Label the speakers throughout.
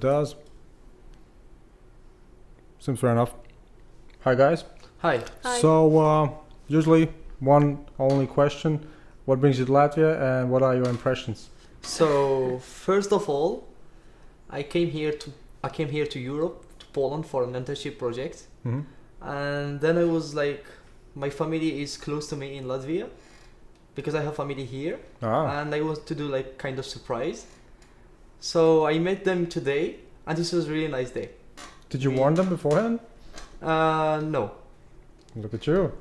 Speaker 1: does. Seems fair enough. Hi guys.
Speaker 2: Hi.
Speaker 3: Hi.
Speaker 1: So usually one only question: what brings you to Latvia, and what are your impressions?
Speaker 2: So first of all, I came here to Europe, to Poland for an internship project,
Speaker 1: Hmm.
Speaker 2: and then I was like, my family is close to me in Latvia, because I have family here, and I want to do like kind of surprise. So I met them today, and this was a really nice day.
Speaker 1: Did you warn them beforehand?
Speaker 2: No,
Speaker 1: Look at you.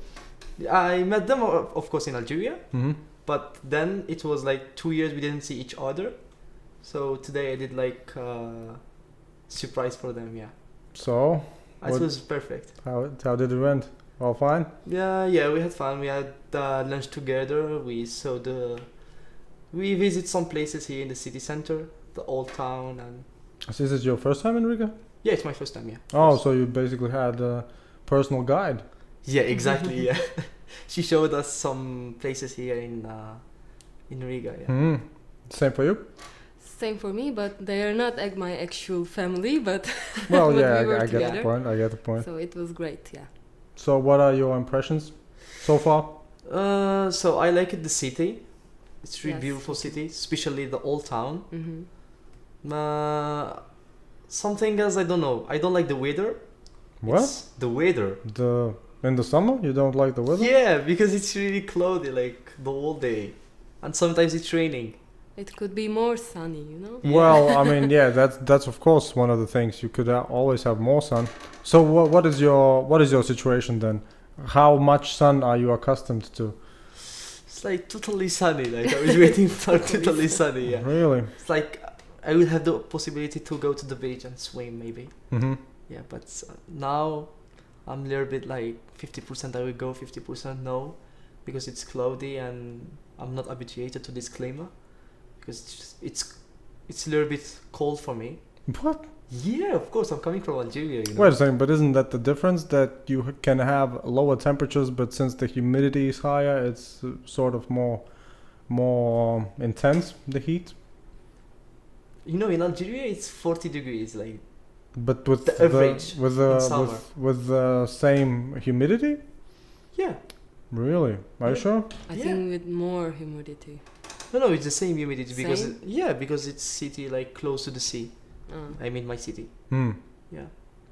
Speaker 2: I met them of course in Algeria,
Speaker 1: Hmm.
Speaker 2: but then it was like 2 years we didn't see each other. So today I did like surprise for them. Yeah,
Speaker 1: So
Speaker 2: it
Speaker 1: What-
Speaker 2: was perfect.
Speaker 1: how did it went? All fine.
Speaker 2: Yeah, we had fun. We had lunch together. We visit some places here in the city center, the old town, and
Speaker 1: So is this your first time in Riga?
Speaker 2: yeah, it's my first time. Yeah.
Speaker 1: Oh, so you basically had a personal guide.
Speaker 2: Yeah, exactly. Yeah, she showed us some places here in Riga. Yeah.
Speaker 1: Hmm. Same for you?
Speaker 3: Same for me, but they are not my actual family, but
Speaker 1: Well,
Speaker 3: but
Speaker 1: yeah,
Speaker 3: we were
Speaker 1: I get the
Speaker 3: together.
Speaker 1: point. I get the point.
Speaker 3: So it was great, yeah.
Speaker 1: So what are your impressions so far?
Speaker 2: So I like it, the city. It's really
Speaker 3: Yes.
Speaker 2: beautiful city, especially the old town.
Speaker 3: Hmm.
Speaker 2: Something else I don't know. I don't like the weather.
Speaker 1: What?
Speaker 2: It's the weather.
Speaker 1: In the summer you don't like the weather?
Speaker 2: Yeah, because it's really cloudy like the whole day, and sometimes it's raining.
Speaker 3: It could be more sunny, you know?
Speaker 2: Yeah.
Speaker 1: Well, I mean, yeah, that's of course one of the things. You could always have more sun. So what is your situation then? How much sun are you accustomed to?
Speaker 2: It's like totally sunny. Like I was waiting for totally sunny. Yeah.
Speaker 1: Really?
Speaker 2: It's like I will have the possibility to go to the beach and swim maybe.
Speaker 1: Mm-hmm.
Speaker 2: Yeah, but now I'm a little bit like 50% I will go, 50% no, because it's cloudy and I'm not habituated to this climate, because it's a little bit cold for me.
Speaker 1: What?
Speaker 2: Yeah, of course, I'm coming from Algeria, you know.
Speaker 1: Wait a second, but isn't that the difference, that you can have lower temperatures, but since the humidity is higher, it's sort of more intense, the heat?
Speaker 2: You know, in Algeria it's 40 degrees, like
Speaker 1: But with
Speaker 2: The average
Speaker 1: with
Speaker 2: in summer.
Speaker 1: with the same humidity?
Speaker 2: yeah.
Speaker 1: Really? Are you
Speaker 2: Yeah.
Speaker 1: sure?
Speaker 3: I
Speaker 2: Yeah.
Speaker 3: think with more humidity.
Speaker 2: No, it's the same humidity because
Speaker 3: Same?
Speaker 2: because it's city like close to the sea. I mean my city.
Speaker 1: Hmm.
Speaker 2: Yeah.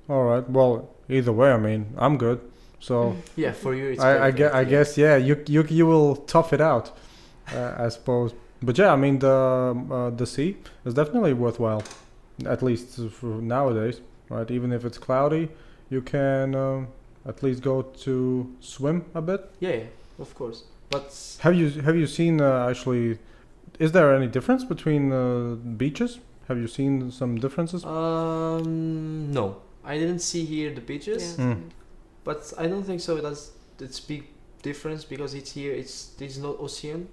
Speaker 1: All right. Well, either way, I mean, I'm good. So
Speaker 2: Yeah, for you it's
Speaker 1: I
Speaker 2: perfect,
Speaker 1: I
Speaker 2: yeah.
Speaker 1: guess yeah, you will tough it out, I suppose. But yeah, I mean the sea is definitely worthwhile, at least for nowadays, right? Even if it's cloudy, you can at least go to swim a bit.
Speaker 2: Yeah, of course. But
Speaker 1: Have you seen actually? Is there any difference between beaches? Have you seen some differences?
Speaker 2: no, I didn't see here the beaches,
Speaker 3: Yeah.
Speaker 1: Mm.
Speaker 2: but I don't think so. It's big difference because it's here. There's no ocean.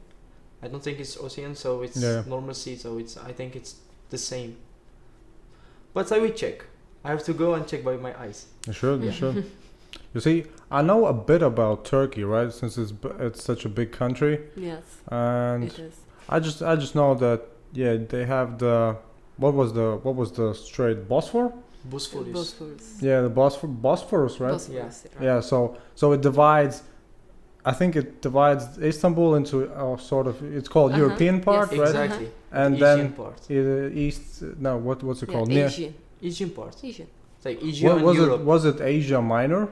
Speaker 2: I don't think it's ocean, so it's
Speaker 1: Yeah.
Speaker 2: normal sea. So I think it's the same. But I will check. I have to go and check by my eyes.
Speaker 1: You should. You
Speaker 2: Yeah.
Speaker 1: should. You see, I know a bit about Turkey, right? Since it's such a big country,
Speaker 3: Yes,
Speaker 1: and
Speaker 3: it is.
Speaker 1: I just know that yeah, they have the what was the strait, Bosphor?
Speaker 2: Bosphorus.
Speaker 3: Bosphorus.
Speaker 1: Yeah, the Bosphorus, right?
Speaker 3: Bosphorus, right.
Speaker 1: Yeah, so it divides. I think it divides Istanbul into a sort of, it's called
Speaker 3: Uh-huh,
Speaker 1: European part,
Speaker 3: yes.
Speaker 1: right?
Speaker 2: Exactly.
Speaker 1: And
Speaker 2: the
Speaker 1: then
Speaker 2: Asian part.
Speaker 1: East. No, what's it
Speaker 3: Yeah,
Speaker 1: called?
Speaker 3: Asian.
Speaker 2: Asian part.
Speaker 3: Asian.
Speaker 2: It's like Asia
Speaker 1: What
Speaker 2: and
Speaker 1: was
Speaker 2: Europe.
Speaker 1: it? Was it Asia Minor?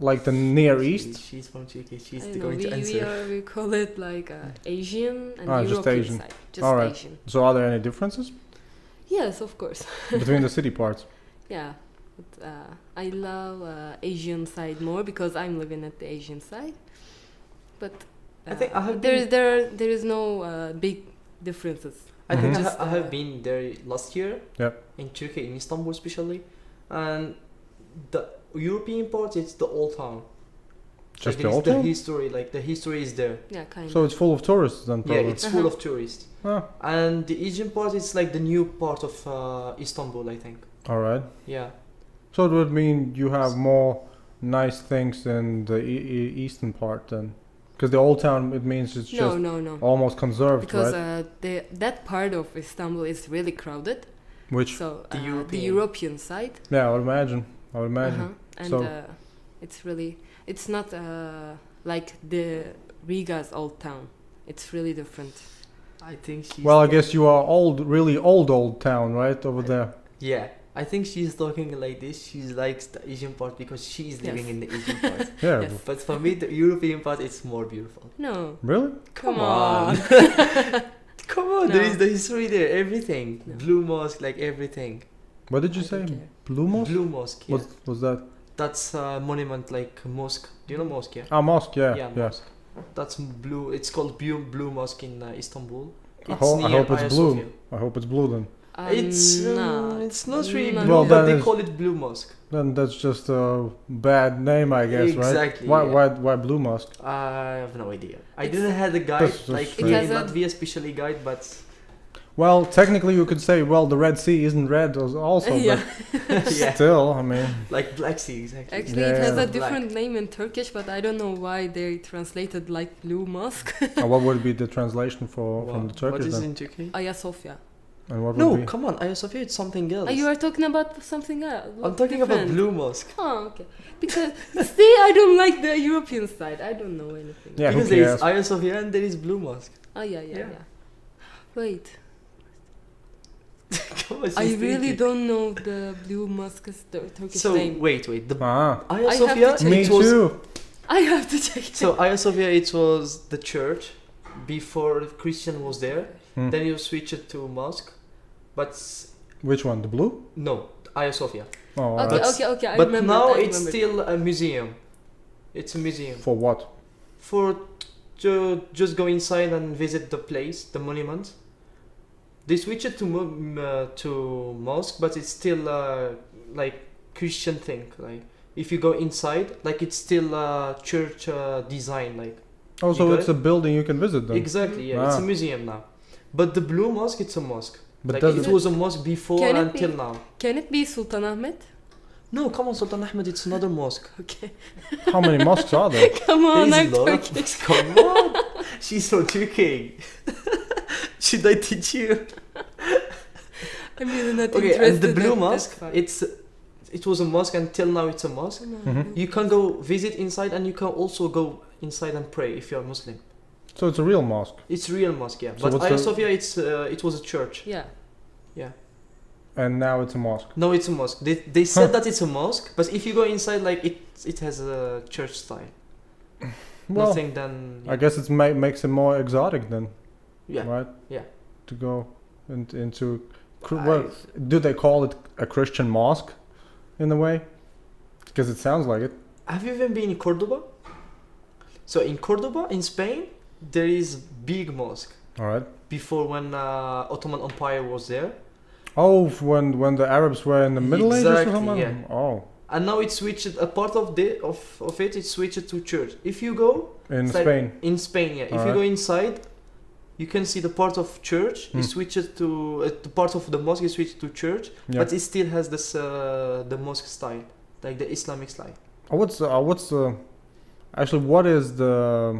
Speaker 1: Like the Near East?
Speaker 2: She's from Turkey. She's
Speaker 3: I don't know,
Speaker 2: going to answer.
Speaker 3: we call it like Asian and
Speaker 1: Ah, just
Speaker 3: European
Speaker 1: Asian.
Speaker 3: side. Just
Speaker 1: Alright.
Speaker 3: Asian.
Speaker 1: So are there any differences
Speaker 3: Yes, of course.
Speaker 1: between the city parts?
Speaker 3: Yeah. But, I love Asian side more because I'm living at the Asian side. But
Speaker 2: I think I have
Speaker 3: there is no big differences.
Speaker 2: I think
Speaker 1: Mhm.
Speaker 3: Just,
Speaker 2: I have been there last year.
Speaker 1: Yep.
Speaker 2: In Turkey, in Istanbul especially, and the European part, it's the old town.
Speaker 1: Just
Speaker 2: like
Speaker 1: the
Speaker 2: it's
Speaker 1: old
Speaker 2: the
Speaker 1: town?
Speaker 2: history, like the history is there.
Speaker 3: Yeah, kind
Speaker 1: So
Speaker 3: of.
Speaker 1: it's full of tourists then, probably.
Speaker 2: Yeah, it's full
Speaker 3: Uh-huh.
Speaker 2: of tourists.
Speaker 1: Ah,
Speaker 2: And the Asian part, it's like the new part of Istanbul, I think.
Speaker 1: all right.
Speaker 2: Yeah.
Speaker 1: So it would mean you have more nice things in the eastern part then, because the old town, it means it's just
Speaker 3: No.
Speaker 1: almost conserved,
Speaker 3: Because
Speaker 1: right?
Speaker 3: that part of Istanbul is really crowded,
Speaker 1: Which?
Speaker 3: So
Speaker 2: The
Speaker 3: the
Speaker 2: European.
Speaker 3: European side.
Speaker 1: Yeah, I would imagine.
Speaker 3: And
Speaker 1: So-
Speaker 3: it's really, it's not like the Riga's old town. It's really different.
Speaker 2: I think she's.
Speaker 1: Well, I guess you are really old town, right over there.
Speaker 2: Yeah, I think she's talking like this. She likes the Asian part because she's living
Speaker 3: Yes.
Speaker 2: in the Asian part.
Speaker 1: Yeah.
Speaker 3: Yes.
Speaker 2: But for me, the European part, it's more beautiful.
Speaker 3: No,
Speaker 1: Really?
Speaker 3: come
Speaker 2: on.
Speaker 3: on.
Speaker 2: Come on, there
Speaker 3: No.
Speaker 2: is the history there, everything.
Speaker 3: No.
Speaker 2: Blue mosque, like everything.
Speaker 1: What did you
Speaker 3: I
Speaker 1: say?
Speaker 3: don't care.
Speaker 1: Blue mosque?
Speaker 2: Blue mosque, yeah.
Speaker 1: What was that?
Speaker 2: That's a monument like mosque. Do you know mosque? Yeah.
Speaker 1: Ah, mosque. Yeah.
Speaker 2: Mosque. That's blue. It's called Blue Mosque in Istanbul.
Speaker 1: I
Speaker 2: It's
Speaker 1: hope
Speaker 2: near
Speaker 1: it's
Speaker 2: Hagia
Speaker 1: blue.
Speaker 2: Sophia.
Speaker 1: I hope it's blue then.
Speaker 2: It's not really
Speaker 3: No.
Speaker 2: blue,
Speaker 1: Well,
Speaker 2: but
Speaker 1: then
Speaker 2: they
Speaker 1: it's-
Speaker 2: call it Blue Mosque.
Speaker 1: Then that's just a bad name, I guess, right?
Speaker 2: Exactly,
Speaker 1: Why?
Speaker 2: yeah.
Speaker 1: Why blue mosque?
Speaker 2: I have no idea. I
Speaker 3: It's-
Speaker 2: didn't have a guide
Speaker 1: That's
Speaker 2: like
Speaker 1: strange.
Speaker 3: It
Speaker 2: in
Speaker 3: has a-
Speaker 2: Latvia, especially guide, but
Speaker 1: Well, technically, you could say, well, the Red Sea isn't red also,
Speaker 3: Yeah.
Speaker 1: but
Speaker 2: yeah,
Speaker 1: still, I mean,
Speaker 2: like Black Sea, exactly.
Speaker 3: Actually,
Speaker 1: Yeah,
Speaker 3: it has
Speaker 1: yeah.
Speaker 3: a different name in Turkish, but I don't know why they translated like Blue Mosque.
Speaker 1: what would be the translation from the
Speaker 2: What
Speaker 1: Turkish
Speaker 2: is
Speaker 1: then?
Speaker 2: in Turkey?
Speaker 3: Ayasofya.
Speaker 1: And what
Speaker 2: No,
Speaker 1: would be?
Speaker 2: come on, Hagia Sophia, it's something else.
Speaker 3: You are talking about something else.
Speaker 2: I'm talking about
Speaker 3: different.
Speaker 2: Blue Mosque.
Speaker 3: Oh, okay. Because see, I don't like the European side. I don't know anything.
Speaker 1: Yeah, who
Speaker 2: Because there is
Speaker 1: cares?
Speaker 2: Hagia Sophia and there is Blue Mosque.
Speaker 3: Oh yeah.
Speaker 2: Yeah.
Speaker 3: Wait,
Speaker 2: Come on,
Speaker 3: I
Speaker 2: she's
Speaker 3: really
Speaker 2: thinking.
Speaker 3: don't know the Blue Mosque's Turkish
Speaker 2: So
Speaker 3: name.
Speaker 2: wait, the
Speaker 1: Ah,
Speaker 2: Hagia
Speaker 3: I have
Speaker 2: Sophia,
Speaker 3: to check.
Speaker 1: me
Speaker 2: it was
Speaker 1: too.
Speaker 3: I have to check.
Speaker 2: so Hagia Sophia, it was the church before Christian was there.
Speaker 1: Hmm.
Speaker 2: Then you switch it to mosque, but
Speaker 1: Which one? The blue?
Speaker 2: no, Hagia Sophia.
Speaker 1: Oh,
Speaker 3: Okay,
Speaker 1: alright.
Speaker 2: That's-
Speaker 3: okay. I
Speaker 2: But
Speaker 3: remember.
Speaker 2: now
Speaker 3: I
Speaker 2: it's
Speaker 3: remembered.
Speaker 2: still a museum. It's a museum
Speaker 1: For what?
Speaker 2: for to just go inside and visit the place, the monument. They switch it to mosque, but it's still like Christian thing. Like if you go inside, like it's still church design. Like
Speaker 1: Oh, so
Speaker 2: You got
Speaker 1: it's
Speaker 2: it?
Speaker 1: a building you can visit then.
Speaker 2: exactly, yeah, it's a
Speaker 1: Ah.
Speaker 2: museum now. But the blue mosque, it's a mosque.
Speaker 1: But
Speaker 2: Like
Speaker 1: does
Speaker 2: it
Speaker 1: it,
Speaker 2: was a mosque before
Speaker 3: Can it
Speaker 2: until
Speaker 3: be-
Speaker 2: now.
Speaker 3: Can it be Sultanahmet?
Speaker 2: No, come on, Sultan Ahmed, it's another mosque.
Speaker 3: Okay.
Speaker 1: how many mosques are there?
Speaker 3: Come on,
Speaker 2: There
Speaker 3: I'm
Speaker 2: is a lot of
Speaker 3: Turkish.
Speaker 2: mosques. Come on, she's from Turkey. Should I teach you?
Speaker 3: I'm really not
Speaker 2: Okay,
Speaker 3: interested.
Speaker 2: and the blue
Speaker 3: that's
Speaker 2: mosque,
Speaker 3: fine.
Speaker 2: it was a mosque until now it's a mosque.
Speaker 3: No,
Speaker 1: Mhm.
Speaker 3: no.
Speaker 2: You can go visit inside and you can also go inside and pray if you're Muslim.
Speaker 1: So it's a real mosque.
Speaker 2: It's real mosque, yeah.
Speaker 1: So
Speaker 2: But
Speaker 1: what's
Speaker 2: Hagia
Speaker 1: the-
Speaker 2: Sophia, it was a church.
Speaker 3: Yeah.
Speaker 1: And now it's a mosque.
Speaker 2: No, it's a mosque. They said that it's a mosque, but if you go inside, like it has a church style.
Speaker 1: Well,
Speaker 2: Nothing then.
Speaker 1: I guess it makes it more exotic then,
Speaker 2: Yeah.
Speaker 1: right?
Speaker 2: Yeah.
Speaker 1: To go into,
Speaker 2: I-
Speaker 1: well, do they call it a Christian mosque, in a way? Because it sounds like it.
Speaker 2: Have you even been in Cordoba? So in Cordoba, in Spain, there is big mosque.
Speaker 1: All right.
Speaker 2: Before when Ottoman Empire was there,
Speaker 1: Oh, when the Arabs were in the Middle Ages or
Speaker 2: Exactly,
Speaker 1: something.
Speaker 2: yeah.
Speaker 1: Oh,
Speaker 2: and now it's switched. A part of it, it's switched to church. If you go
Speaker 1: in
Speaker 2: It's like-
Speaker 1: Spain.
Speaker 2: in Spain, yeah, if you
Speaker 1: Alright.
Speaker 2: go inside, you can see the part of church
Speaker 1: Hmm.
Speaker 2: is switched to the part of the mosque is switched to church,
Speaker 1: Yeah.
Speaker 2: but it still has this the mosque style, like the Islamic style.
Speaker 1: What's actually what is the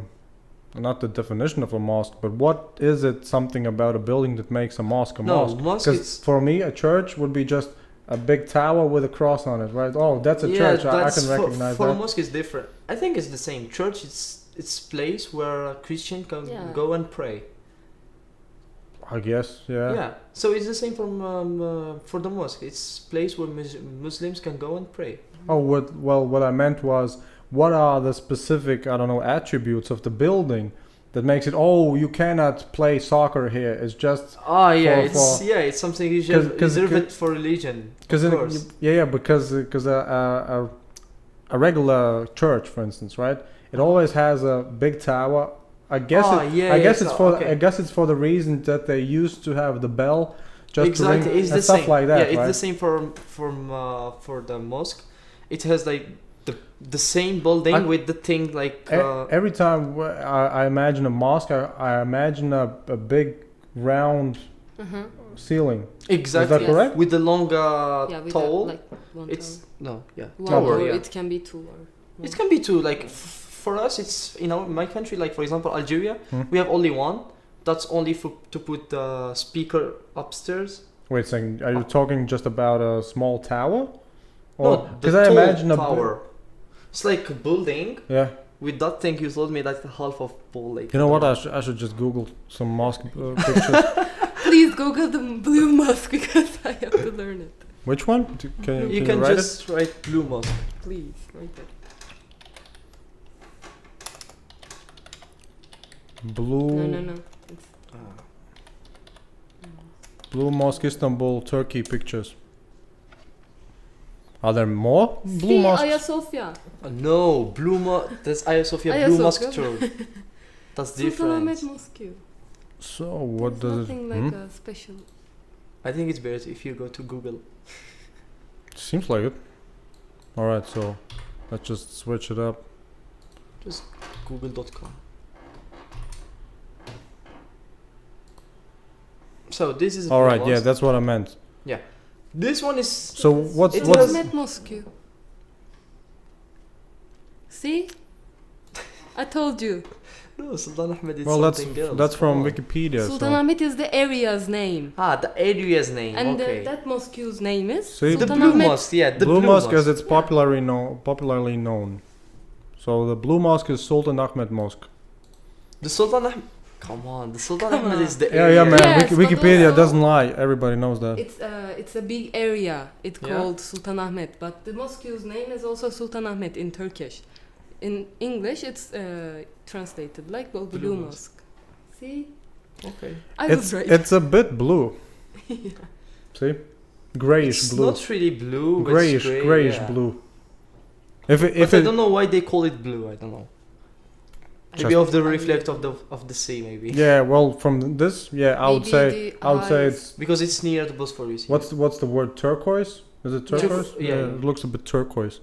Speaker 1: not the definition of a mosque, but what is it something about a building that makes a mosque a
Speaker 2: No,
Speaker 1: mosque?
Speaker 2: mosque
Speaker 1: Because
Speaker 2: is
Speaker 1: for me, a church would be just a big tower with a cross on it, right? Oh, that's a
Speaker 2: yeah,
Speaker 1: church. I
Speaker 2: that's
Speaker 1: can recognize
Speaker 2: for
Speaker 1: that.
Speaker 2: mosque is different. I think it's the same. Church it's place where a Christian can
Speaker 3: Yeah.
Speaker 2: go and pray.
Speaker 1: I guess, yeah.
Speaker 2: Yeah. So it's the same for the mosque. It's place where Muslims can go and pray.
Speaker 1: Oh, what I meant was, what are the specific, I don't know, attributes of the building that makes it? Oh, you cannot play soccer here. It's just
Speaker 2: Ah, yeah,
Speaker 1: For-
Speaker 2: it's something you
Speaker 1: 'Cause-
Speaker 2: should
Speaker 1: 'cause-
Speaker 2: reserve
Speaker 1: 'cause-
Speaker 2: it for religion.
Speaker 1: because
Speaker 2: Of course.
Speaker 1: because a regular church, for instance, right? It always has a big tower. I guess I guess it's for
Speaker 2: okay.
Speaker 1: I guess it's for the reason that they used to have the bell just
Speaker 2: exactly,
Speaker 1: to ring
Speaker 2: it's
Speaker 1: and
Speaker 2: the
Speaker 1: stuff
Speaker 2: same.
Speaker 1: like that,
Speaker 2: Yeah, it's
Speaker 1: right?
Speaker 2: the same for the mosque. It has like the same building
Speaker 1: I-
Speaker 2: with the thing like
Speaker 1: Every time I imagine a mosque, I imagine a big round
Speaker 3: Uh-huh.
Speaker 1: ceiling.
Speaker 2: exactly
Speaker 1: Is that correct?
Speaker 2: with the long
Speaker 3: Yeah, with
Speaker 2: towel.
Speaker 3: like one
Speaker 2: It's no, yeah,
Speaker 3: tower.
Speaker 2: tower.
Speaker 3: One or
Speaker 2: Yeah,
Speaker 3: it can be two or
Speaker 2: it can be two. Like for us, it's in my country. Like for example, Algeria,
Speaker 1: Hmm.
Speaker 2: we have only one. That's only to put the speaker upstairs
Speaker 1: Wait a second. Are you talking just about a small tower?
Speaker 2: No,
Speaker 1: Because
Speaker 2: the
Speaker 1: I
Speaker 2: tall
Speaker 1: imagine
Speaker 2: tower. It's like a building.
Speaker 1: Yeah.
Speaker 2: With that thing you told me, like the half of ball. Like
Speaker 1: You know what? I should just Google some mosque pictures.
Speaker 3: Please Google the blue mosque because I have to learn it.
Speaker 1: Which one? Can
Speaker 2: you
Speaker 1: you
Speaker 2: can
Speaker 1: write
Speaker 2: just write blue mosque.
Speaker 3: Please, right there.
Speaker 1: it? Blue.
Speaker 3: No. It's
Speaker 1: Blue Mosque, Istanbul, Turkey pictures. Are there more blue
Speaker 3: See,
Speaker 1: mosques?
Speaker 3: Hagia Sophia.
Speaker 2: No, blue mosque. That's Hagia Sophia.
Speaker 3: Hagia
Speaker 2: Blue
Speaker 3: Sophia.
Speaker 2: mosque too. That's
Speaker 3: Sultanahmet
Speaker 2: different.
Speaker 3: Mosque.
Speaker 1: So what
Speaker 3: There's
Speaker 1: does it?
Speaker 3: nothing like a special.
Speaker 2: I think it's better if you go to Google.
Speaker 1: Seems like it. All right, so let's just switch it up.
Speaker 2: Just google.com. So this is.
Speaker 1: All
Speaker 2: blue
Speaker 1: right, yeah,
Speaker 2: mosque.
Speaker 1: that's what I meant.
Speaker 2: This one is.
Speaker 1: So what's
Speaker 2: It
Speaker 1: what's
Speaker 2: has-
Speaker 3: Sultanahmet Mosque. See? I told you.
Speaker 2: No, Sultan Ahmed is
Speaker 1: well
Speaker 2: something else.
Speaker 1: that's from
Speaker 2: Come on.
Speaker 1: Wikipedia. So.
Speaker 3: Sultanahmet is the area's name.
Speaker 2: Ah, the area's name.
Speaker 3: And
Speaker 2: okay.
Speaker 3: that mosque's name is
Speaker 1: See?
Speaker 2: The
Speaker 3: Sultan
Speaker 2: blue
Speaker 3: Ahmet.
Speaker 2: mosque, yeah, the
Speaker 1: Blue Mosque as it's
Speaker 3: Yeah.
Speaker 1: popularly known. So the Blue Mosque is Sultan Ahmed Mosque.
Speaker 2: The Sultan Ahmed. Come on, the Sultan
Speaker 3: Come
Speaker 2: Ahmed
Speaker 3: on.
Speaker 2: is the
Speaker 1: Yeah,
Speaker 2: area.
Speaker 1: man.
Speaker 3: Yes, but
Speaker 1: Wikipedia
Speaker 3: also-
Speaker 1: doesn't lie. Everybody knows that.
Speaker 3: It's a big area. It's
Speaker 2: Yeah.
Speaker 3: called Sultanahmet, but the mosque's name is also Sultanahmet in Turkish. In English, it's translated like Blue,
Speaker 2: Blue
Speaker 3: Mosque. See,
Speaker 2: Okay.
Speaker 3: I
Speaker 1: It's
Speaker 3: was right.
Speaker 1: it's a bit blue. See, grayish
Speaker 2: It's
Speaker 1: blue.
Speaker 2: not really blue. But
Speaker 1: Grayish,
Speaker 2: it's gray,
Speaker 1: grayish
Speaker 2: yeah.
Speaker 1: blue. If
Speaker 2: But
Speaker 1: if
Speaker 2: I
Speaker 1: it
Speaker 2: don't know why they call it blue. I don't know. Maybe
Speaker 1: Just-
Speaker 2: of the reflect of the sea, maybe.
Speaker 1: yeah, well, from this, yeah, I would
Speaker 3: Maybe
Speaker 1: say
Speaker 3: the
Speaker 1: I would say
Speaker 3: eyes.
Speaker 1: it's
Speaker 2: Because it's near the Bosphorus. yeah.
Speaker 1: what's the word turquoise? Is it turquoise?
Speaker 2: yeah.
Speaker 1: It looks a bit turquoise.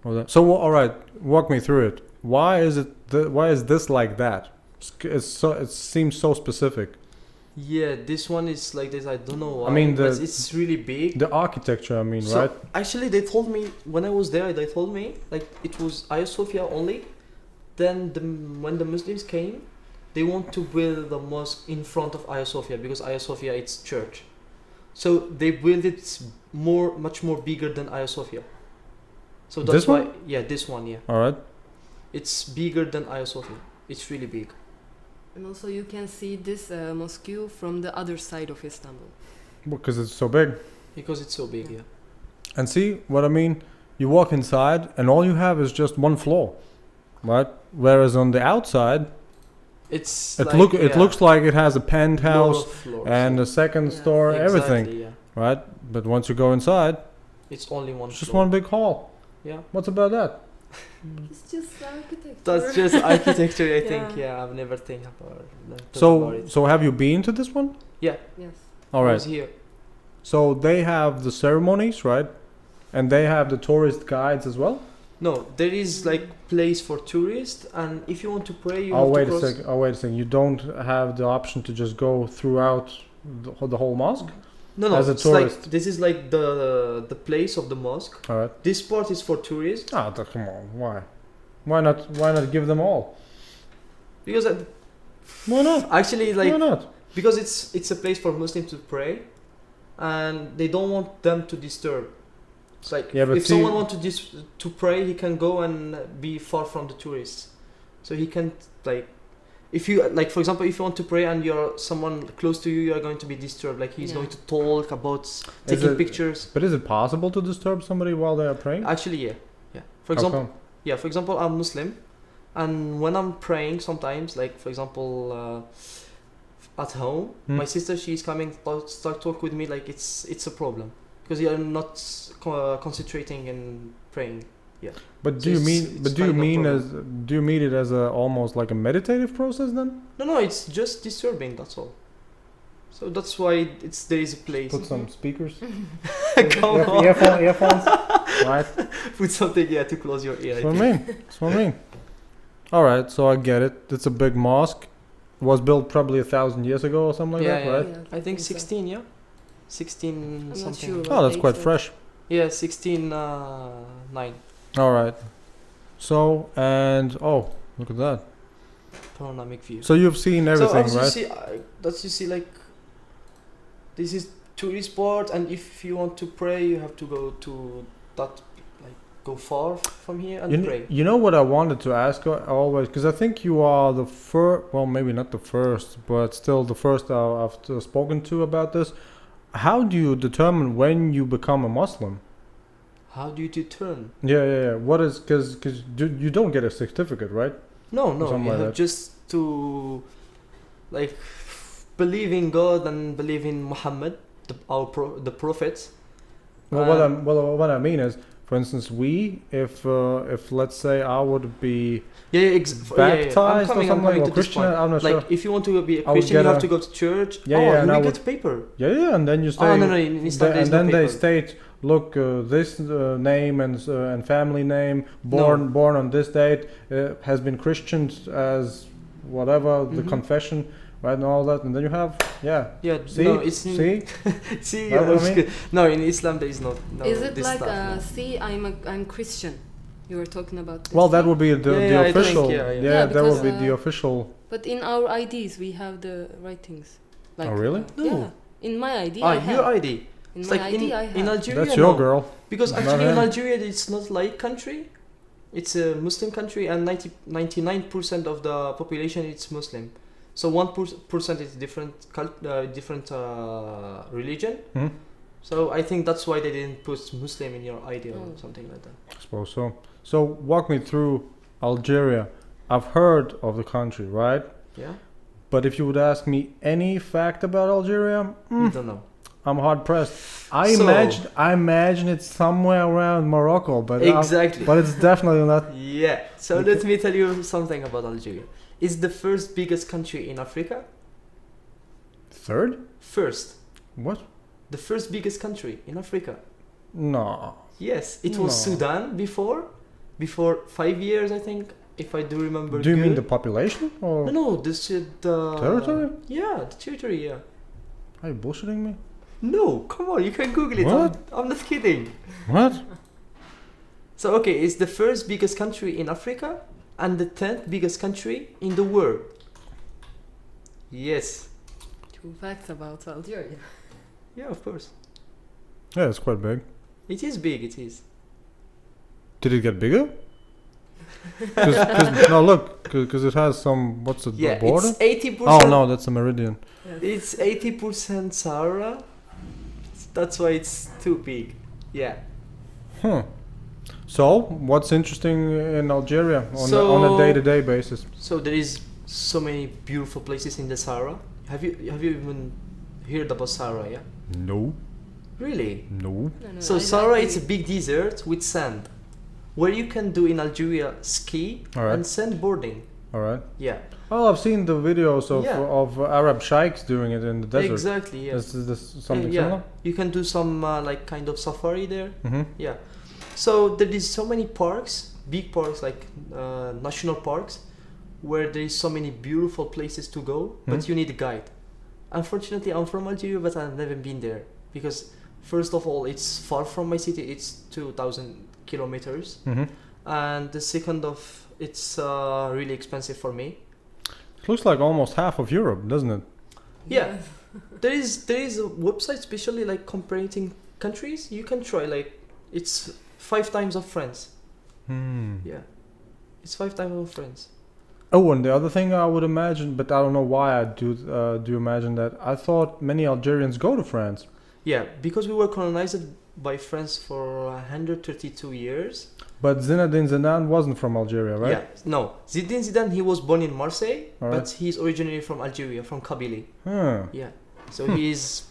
Speaker 1: Or that. So all right, walk me through it. Why is it? Why is this like that? It seems so specific.
Speaker 2: Yeah, this one is like this. I don't know why.
Speaker 1: I mean,
Speaker 2: but it's really big.
Speaker 1: The architecture, I mean,
Speaker 2: So,
Speaker 1: right?
Speaker 2: Actually, they told me when I was there. They told me like it was Hagia Sophia only. Then when the Muslims came, they want to build the mosque in front of Hagia Sophia because Hagia Sophia it's church. So they built it much more bigger than Hagia Sophia. So that's
Speaker 1: This
Speaker 2: why.
Speaker 1: one?
Speaker 2: Yeah, this one. Yeah,
Speaker 1: All right.
Speaker 2: it's bigger than Hagia Sophia. It's really big.
Speaker 3: And also, you can see this mosque from the other side of Istanbul.
Speaker 1: Because it's so big.
Speaker 2: Because it's so big. Yeah.
Speaker 1: And see what I mean? You walk inside, and all you have is just one floor, right? Whereas on the outside,
Speaker 2: It's
Speaker 1: it
Speaker 2: like,
Speaker 1: it looks like it has a penthouse
Speaker 2: lot of floors.
Speaker 1: and a second
Speaker 3: Yeah.
Speaker 1: store, everything,
Speaker 2: Exactly, yeah.
Speaker 1: right? But once you go inside,
Speaker 2: It's only one.
Speaker 1: it's just
Speaker 2: floor.
Speaker 1: one big hall.
Speaker 2: Yeah.
Speaker 1: What's about that?
Speaker 3: It's just architecture.
Speaker 2: That's just architecture. I think.
Speaker 3: Yeah.
Speaker 2: Yeah, I've never think about
Speaker 1: So,
Speaker 2: it.
Speaker 1: so have you been to this one?
Speaker 3: Yes.
Speaker 1: All
Speaker 2: I
Speaker 1: right.
Speaker 2: was here.
Speaker 1: So they have the ceremonies, right? And they have the tourist guides as well.
Speaker 2: No, there is like place for tourists, and if you want to pray, you
Speaker 1: Oh
Speaker 2: have
Speaker 1: wait
Speaker 2: to
Speaker 1: a
Speaker 2: cross.
Speaker 1: second. Oh wait a second. You don't have the option to just go throughout the whole mosque.
Speaker 2: No,
Speaker 1: as a
Speaker 2: it's like
Speaker 1: tourist.
Speaker 2: this is like the place of the mosque.
Speaker 1: All right.
Speaker 2: This part is for tourists
Speaker 1: Ah, come on. Why? Why not? Why not give them all?
Speaker 2: because
Speaker 1: Why not?
Speaker 2: actually like
Speaker 1: Why not?
Speaker 2: because it's a place for Muslims to pray, and they don't want them to disturb. It's like
Speaker 1: Yeah, but
Speaker 2: if
Speaker 1: see-
Speaker 2: someone wants to pray, he can go and be far from the tourists, so he can like. If you like, for example, if you want to pray and you're someone close to you, you are going to be disturbed. Like he's
Speaker 3: Yeah.
Speaker 2: going to talk about taking
Speaker 1: it-
Speaker 2: pictures.
Speaker 1: But is it possible to disturb somebody while they are praying?
Speaker 2: Actually, yeah. For
Speaker 1: How
Speaker 2: example,
Speaker 1: come?
Speaker 2: yeah. For example, I'm Muslim, and when I'm praying, sometimes, like for example, at home,
Speaker 1: Hmm.
Speaker 2: my sister she's coming start talk with me like it's a problem because you're not concentrating in praying.
Speaker 1: But
Speaker 2: So
Speaker 1: do you
Speaker 2: it's-
Speaker 1: mean?
Speaker 2: it's
Speaker 1: But do you
Speaker 2: kind of
Speaker 1: mean
Speaker 2: problem.
Speaker 1: as? Do you mean it as a almost like a meditative process then?
Speaker 2: No, it's just disturbing. That's all. So that's why there is a place.
Speaker 1: Put some speakers.
Speaker 2: Come on.
Speaker 1: Earphones. Right.
Speaker 2: Put something to close your ear.
Speaker 1: That's what I mean. That's what I mean. All right, so I get it. It's a big mosque. It was built probably 1,000 years ago or something like
Speaker 2: Yeah,
Speaker 1: that,
Speaker 2: yeah.
Speaker 1: right?
Speaker 2: I think
Speaker 3: so.
Speaker 2: 16, yeah? 16
Speaker 3: I'm not
Speaker 2: something.
Speaker 3: sure.
Speaker 1: Oh, that's
Speaker 3: What
Speaker 1: quite
Speaker 3: date
Speaker 1: fresh.
Speaker 2: Yeah, 16, 9.
Speaker 1: All right. So, and oh, look at that.
Speaker 2: Panoramic view.
Speaker 1: So you've seen everything,
Speaker 2: so as
Speaker 1: right?
Speaker 2: you see, like, this is tourist spot, and if you want to pray, you have to go to that, like, go far from here and pray.
Speaker 1: You know what I wanted to ask always, because I think you are the first, well, maybe not the first, but still the first I've spoken to about this. How do you determine when you become a Muslim?
Speaker 2: How do you determine?
Speaker 1: Yeah. What is, because you don't get a certificate, right?
Speaker 2: No,
Speaker 1: Something
Speaker 2: you
Speaker 1: like
Speaker 2: have
Speaker 1: that.
Speaker 2: just to, like, believe in God and believe in Muhammad, the prophet.
Speaker 1: What I mean is, for instance, if let's say I would be baptized
Speaker 2: I'm
Speaker 1: or
Speaker 2: coming
Speaker 1: something,
Speaker 2: to
Speaker 1: or
Speaker 2: this
Speaker 1: Christian,
Speaker 2: point.
Speaker 1: I'm not
Speaker 2: Like,
Speaker 1: sure.
Speaker 2: if you want to be a
Speaker 1: I would
Speaker 2: Christian, you
Speaker 1: get
Speaker 2: have
Speaker 1: a-
Speaker 2: to go to church.
Speaker 1: Yeah,
Speaker 2: you
Speaker 1: and I
Speaker 2: will
Speaker 1: would-
Speaker 2: get paper.
Speaker 1: Yeah, and then you stay.
Speaker 2: Oh, no, in Islam there is
Speaker 1: and
Speaker 2: no
Speaker 1: then they
Speaker 2: paper.
Speaker 1: state, look, this name and family name, born on this date, has been Christianed as whatever the
Speaker 2: Mhm.
Speaker 1: confession, right, and all that, and then you have, yeah.
Speaker 2: Yeah,
Speaker 1: See,
Speaker 2: no, it's
Speaker 1: see,
Speaker 2: see.
Speaker 1: That's what I mean?
Speaker 2: No, in Islam there is no.
Speaker 3: Is it
Speaker 2: this
Speaker 3: like
Speaker 2: stuff, no.
Speaker 3: see, I'm Christian? You were talking about this.
Speaker 1: well, that would be
Speaker 2: Yeah,
Speaker 1: the
Speaker 2: I think,
Speaker 1: official.
Speaker 2: yeah.
Speaker 3: Yeah,
Speaker 1: that would
Speaker 3: because,
Speaker 1: be the official.
Speaker 3: But in our IDs we have the writings. Like,
Speaker 1: Oh, really?
Speaker 2: No.
Speaker 3: Yeah. In my ID I have.
Speaker 2: Your ID.
Speaker 3: In
Speaker 2: It's
Speaker 3: my
Speaker 2: like
Speaker 3: ID I have.
Speaker 2: in Algeria.
Speaker 1: That's your
Speaker 2: no.
Speaker 1: girl.
Speaker 2: Because
Speaker 1: Not
Speaker 2: actually in
Speaker 1: him.
Speaker 2: Algeria it's not like country. It's a Muslim country, and 99% of the population is Muslim. So 1% is different religion.
Speaker 1: Hmm?
Speaker 2: So I think that's why they didn't put Muslim in your ID or
Speaker 3: Oh.
Speaker 2: something like that.
Speaker 1: I suppose so. So walk me through Algeria. I've heard of the country, right?
Speaker 2: Yeah,
Speaker 1: But if you would ask me any fact about Algeria,
Speaker 2: you don't know.
Speaker 1: I'm hard pressed. I
Speaker 2: So-
Speaker 1: imagine it's somewhere around Morocco, but
Speaker 2: Exactly.
Speaker 1: but it's definitely not.
Speaker 2: Yeah. So
Speaker 1: Okay.
Speaker 2: let me tell you something about Algeria. It's the first biggest country in Africa.
Speaker 1: Third?
Speaker 2: First,
Speaker 1: What?
Speaker 2: the first biggest country in Africa.
Speaker 1: No.
Speaker 2: Yes, it was
Speaker 1: No.
Speaker 2: Sudan before 5 years, I think, if I do remember.
Speaker 1: Do you mean
Speaker 2: good.
Speaker 1: the population or
Speaker 2: No, this is the
Speaker 1: territory?
Speaker 2: Yeah, the territory. Yeah.
Speaker 1: Are you bullshitting me?
Speaker 2: No, come on, you can Google it.
Speaker 1: What?
Speaker 2: I'm not kidding.
Speaker 1: What?
Speaker 2: So okay, it's the first biggest country in Africa and the 10th biggest country in the world. Yes.
Speaker 3: Two facts about Algeria.
Speaker 2: Yeah, of course.
Speaker 1: Yeah, it's quite big.
Speaker 2: It is big. It is.
Speaker 1: Did it get bigger? Cause, no, look, because it has some. What's the
Speaker 2: Yeah,
Speaker 1: border?
Speaker 2: it's 80%.
Speaker 1: Oh no, that's a meridian.
Speaker 2: It's 80% Sahara. That's why it's too big. Yeah.
Speaker 1: Huh. So, what's interesting in Algeria on a
Speaker 2: So-
Speaker 1: day-to-day basis?
Speaker 2: So there is so many beautiful places in the Sahara. Have you even heard about Sahara? Yeah.
Speaker 1: No,
Speaker 2: Really?
Speaker 1: no.
Speaker 3: No,
Speaker 2: So Sahara is a big desert with sand, where you can do in Algeria ski
Speaker 1: Alright.
Speaker 2: and sandboarding.
Speaker 1: All right.
Speaker 2: Yeah.
Speaker 1: Oh, I've seen the videos of
Speaker 2: Yeah.
Speaker 1: Arab sheikhs doing it in the desert.
Speaker 2: Exactly. Yeah.
Speaker 1: Is this something
Speaker 2: yeah.
Speaker 1: similar?
Speaker 2: You can do some like kind of safari there.
Speaker 1: Mm-hmm.
Speaker 2: Yeah. So there is so many parks, big parks like national parks, where there is so many beautiful places to go, but
Speaker 1: Mhm.
Speaker 2: you need a guide. Unfortunately, I'm from Algeria, but I've never been there because first of all, it's far from my city. It's 2,000 kilometers,
Speaker 1: Mm-hmm.
Speaker 2: and the second of it's really expensive for me.
Speaker 1: It looks like almost half of Europe, doesn't it?
Speaker 2: Yeah. There is a website specially like comparing countries. You can try like it's 5 times of France.
Speaker 1: Hmm.
Speaker 2: Yeah, it's 5 times of France.
Speaker 1: Oh, and the other thing I would imagine, but I don't know why I do imagine that. I thought many Algerians go to France.
Speaker 2: Yeah, because we were colonized by France for 132 years.
Speaker 1: But Zinedine Zidane wasn't from Algeria, right?
Speaker 2: Yeah, no, Zinedine Zidane, he was born in Marseille,
Speaker 1: Alright.
Speaker 2: but he's originally from Algeria, from Kabylie.
Speaker 1: Huh.
Speaker 2: Yeah, so he's.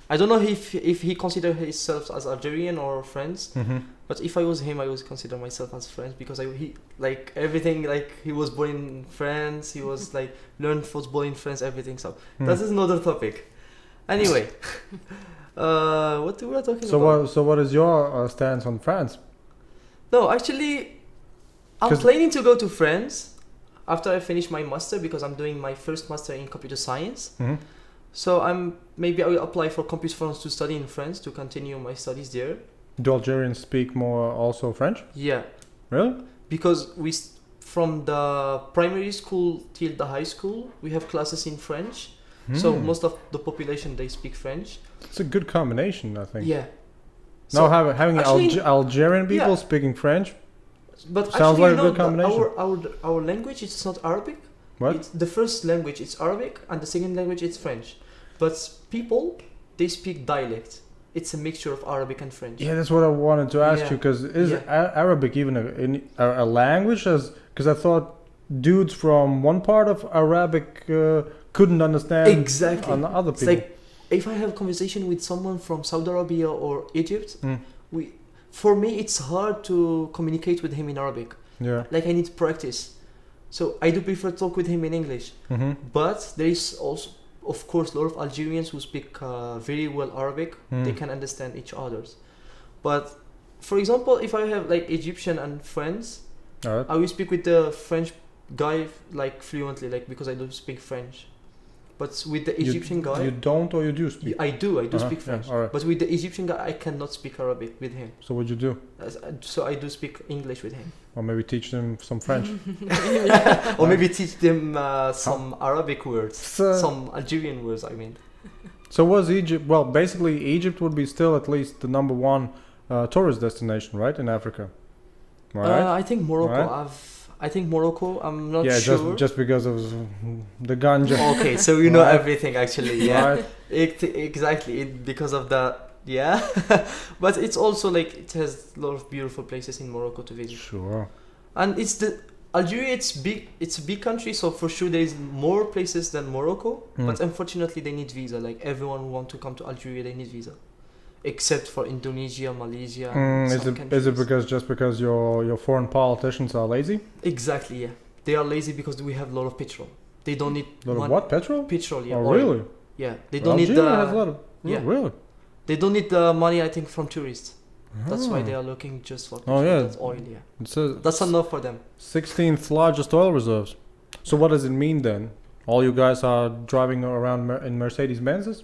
Speaker 2: I don't know if he consider himself as Algerian or French,
Speaker 1: Mm-hmm.
Speaker 2: but if I was him, I would consider myself as French because he like everything, like he was born in France, he was like learned football in France, everything. So that is another topic. Anyway, what we were talking about?
Speaker 1: So what is your stance on France?
Speaker 2: No, actually, I'm
Speaker 1: 'Cause-
Speaker 2: planning to go to France after I finish my master because I'm doing my first master in computer science.
Speaker 1: Mm-hmm.
Speaker 2: So maybe I will apply for computer science to study in France to continue my studies there.
Speaker 1: Do Algerians speak more also French?
Speaker 2: Yeah,
Speaker 1: Really?
Speaker 2: because from the primary school till the high school we have classes in French, So most of the population, they speak French.
Speaker 1: It's a good combination, I think.
Speaker 2: Yeah.
Speaker 1: Now
Speaker 2: So
Speaker 1: having
Speaker 2: actually-
Speaker 1: Algerian people
Speaker 2: Yeah.
Speaker 1: speaking French.
Speaker 2: But
Speaker 1: Sounds
Speaker 2: actually,
Speaker 1: like a
Speaker 2: you know,
Speaker 1: good combination.
Speaker 2: our language, it's not Arabic.
Speaker 1: What?
Speaker 2: It's the first language, it's Arabic, and the second language, it's French. But people, they speak dialect. It's a mixture of Arabic and French.
Speaker 1: Yeah, that's what I wanted to ask
Speaker 2: Yeah.
Speaker 1: you, because is
Speaker 2: Yeah.
Speaker 1: Arabic even a language? Because I thought dudes from one part of Arabic couldn't understand
Speaker 2: Exactly.
Speaker 1: other
Speaker 2: It's
Speaker 1: people.
Speaker 2: like if I have a conversation with someone from Saudi Arabia or Egypt,
Speaker 1: Mm.
Speaker 2: for me it's hard to communicate with him in Arabic.
Speaker 1: Yeah.
Speaker 2: Like I need practice. So I do prefer talk with him in English.
Speaker 1: Mm-hmm.
Speaker 2: But there is also, of course, a lot of Algerians who speak very well Arabic. They can understand each other's. But for example, if I have like Egyptian and friends,
Speaker 1: Alright.
Speaker 2: I will speak with the French guy like fluently, like because I don't speak French. But with the Egyptian guy,
Speaker 1: You don't, or you do speak?
Speaker 2: I do
Speaker 1: Uh-huh,
Speaker 2: speak
Speaker 1: yeah,
Speaker 2: French.
Speaker 1: alright.
Speaker 2: But with the Egyptian guy, I cannot speak Arabic with him.
Speaker 1: So what you do?
Speaker 2: So I do speak English with him.
Speaker 1: Or maybe teach them some French.
Speaker 2: Or maybe teach them some Arabic words,
Speaker 1: So,
Speaker 2: some Algerian words, I mean.
Speaker 1: so was Egypt? Well, basically, Egypt would be still at least the number one tourist destination, right, in Africa, right?
Speaker 2: I think Morocco.
Speaker 1: Right.
Speaker 2: I think Morocco. I'm not
Speaker 1: yeah,
Speaker 2: sure.
Speaker 1: just because of the ganja.
Speaker 2: Okay, so you know
Speaker 1: Right.
Speaker 2: everything actually. Yeah,
Speaker 1: Right?
Speaker 2: exactly. Because of the yeah, but it's also like it has a lot of beautiful places in Morocco to visit.
Speaker 1: Sure.
Speaker 2: And it's the Algeria. It's big. It's a big country, so for sure there is more places than Morocco. But unfortunately, they need visa. Like everyone who want to come to Algeria, they need visa, except for Indonesia, Malaysia. And
Speaker 1: Is
Speaker 2: some
Speaker 1: it
Speaker 2: countries.
Speaker 1: because your foreign politicians are lazy?
Speaker 2: Exactly, yeah. They are lazy because we have a lot of petrol. They don't need
Speaker 1: A lot of what? Petrol?
Speaker 2: petrol, yeah.
Speaker 1: Oh,
Speaker 2: oil.
Speaker 1: really?
Speaker 2: Yeah, they don't need
Speaker 1: Algeria has a
Speaker 2: the
Speaker 1: lot of.
Speaker 2: yeah.
Speaker 1: Really?
Speaker 2: they don't need the money. I think from tourists. That's why
Speaker 1: Ah.
Speaker 2: they are looking just for
Speaker 1: Oh,
Speaker 2: petrol.
Speaker 1: yeah.
Speaker 2: That's oil, yeah.
Speaker 1: It says
Speaker 2: That's enough for them.
Speaker 1: 16th largest oil reserves. So what does it mean then? All you guys are driving around in Mercedes Benzes?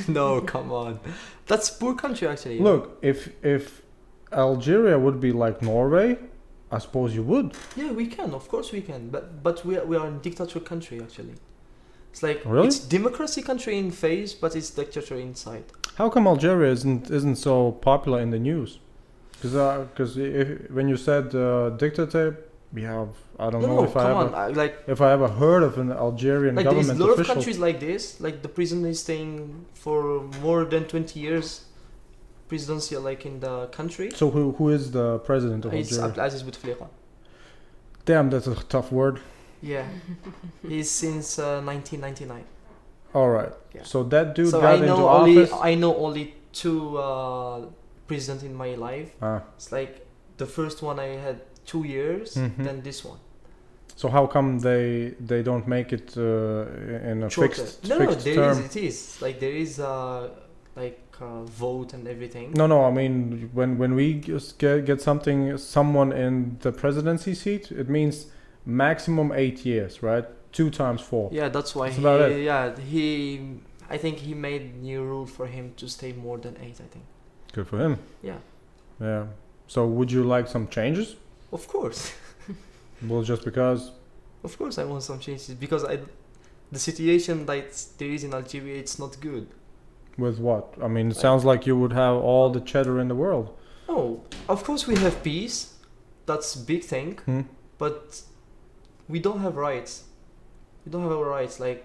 Speaker 2: No, come on. That's poor country actually.
Speaker 1: Look, if Algeria would be like Norway, I suppose you would.
Speaker 2: Yeah, we can. Of course we can. But we are in dictator country actually. It's like
Speaker 1: Really?
Speaker 2: it's democracy country in face, but it's dictator inside.
Speaker 1: How come Algeria isn't so popular in the news? Because when you said dictator, we have I don't know if
Speaker 2: come
Speaker 1: I
Speaker 2: on.
Speaker 1: ever
Speaker 2: Like
Speaker 1: if I ever heard of an Algerian
Speaker 2: there's a
Speaker 1: government
Speaker 2: lot of
Speaker 1: official.
Speaker 2: countries like this. Like the president is staying for more than 20 years. Presidency like in the country.
Speaker 1: So who is the president of
Speaker 2: It's
Speaker 1: Algeria?
Speaker 2: Abdelaziz Bouteflika.
Speaker 1: Damn, that's a tough word.
Speaker 2: Yeah, he's since 1999.
Speaker 1: All right.
Speaker 2: Yeah.
Speaker 1: So that dude
Speaker 2: So
Speaker 1: got
Speaker 2: I know
Speaker 1: into
Speaker 2: only
Speaker 1: office.
Speaker 2: I know only two presidents in my life.
Speaker 1: Ah.
Speaker 2: It's like the first one I had 2 years,
Speaker 1: Mhm.
Speaker 2: then this one.
Speaker 1: So how come they don't make it in a
Speaker 2: Shorter.
Speaker 1: fixed
Speaker 2: No,
Speaker 1: fixed
Speaker 2: there
Speaker 1: term?
Speaker 2: is. It is like there is vote and everything.
Speaker 1: No. I mean, when we just get someone in the presidency seat, it means maximum 8 years, right? 2 times 4.
Speaker 2: Yeah, that's why
Speaker 1: That's about it.
Speaker 2: I think he made new rule for him to stay more than 8. I think.
Speaker 1: Good for him.
Speaker 2: Yeah,
Speaker 1: Yeah. So would you like some changes?
Speaker 2: of course,
Speaker 1: Well, just because.
Speaker 2: of course, I want some changes because the situation that there is in Algeria, it's not good.
Speaker 1: With what? I mean, it sounds like you would have all the cheddar in the world.
Speaker 2: Oh, of course we have peace. That's a big thing.
Speaker 1: Hmm?
Speaker 2: But we don't have rights. We don't have our rights. Like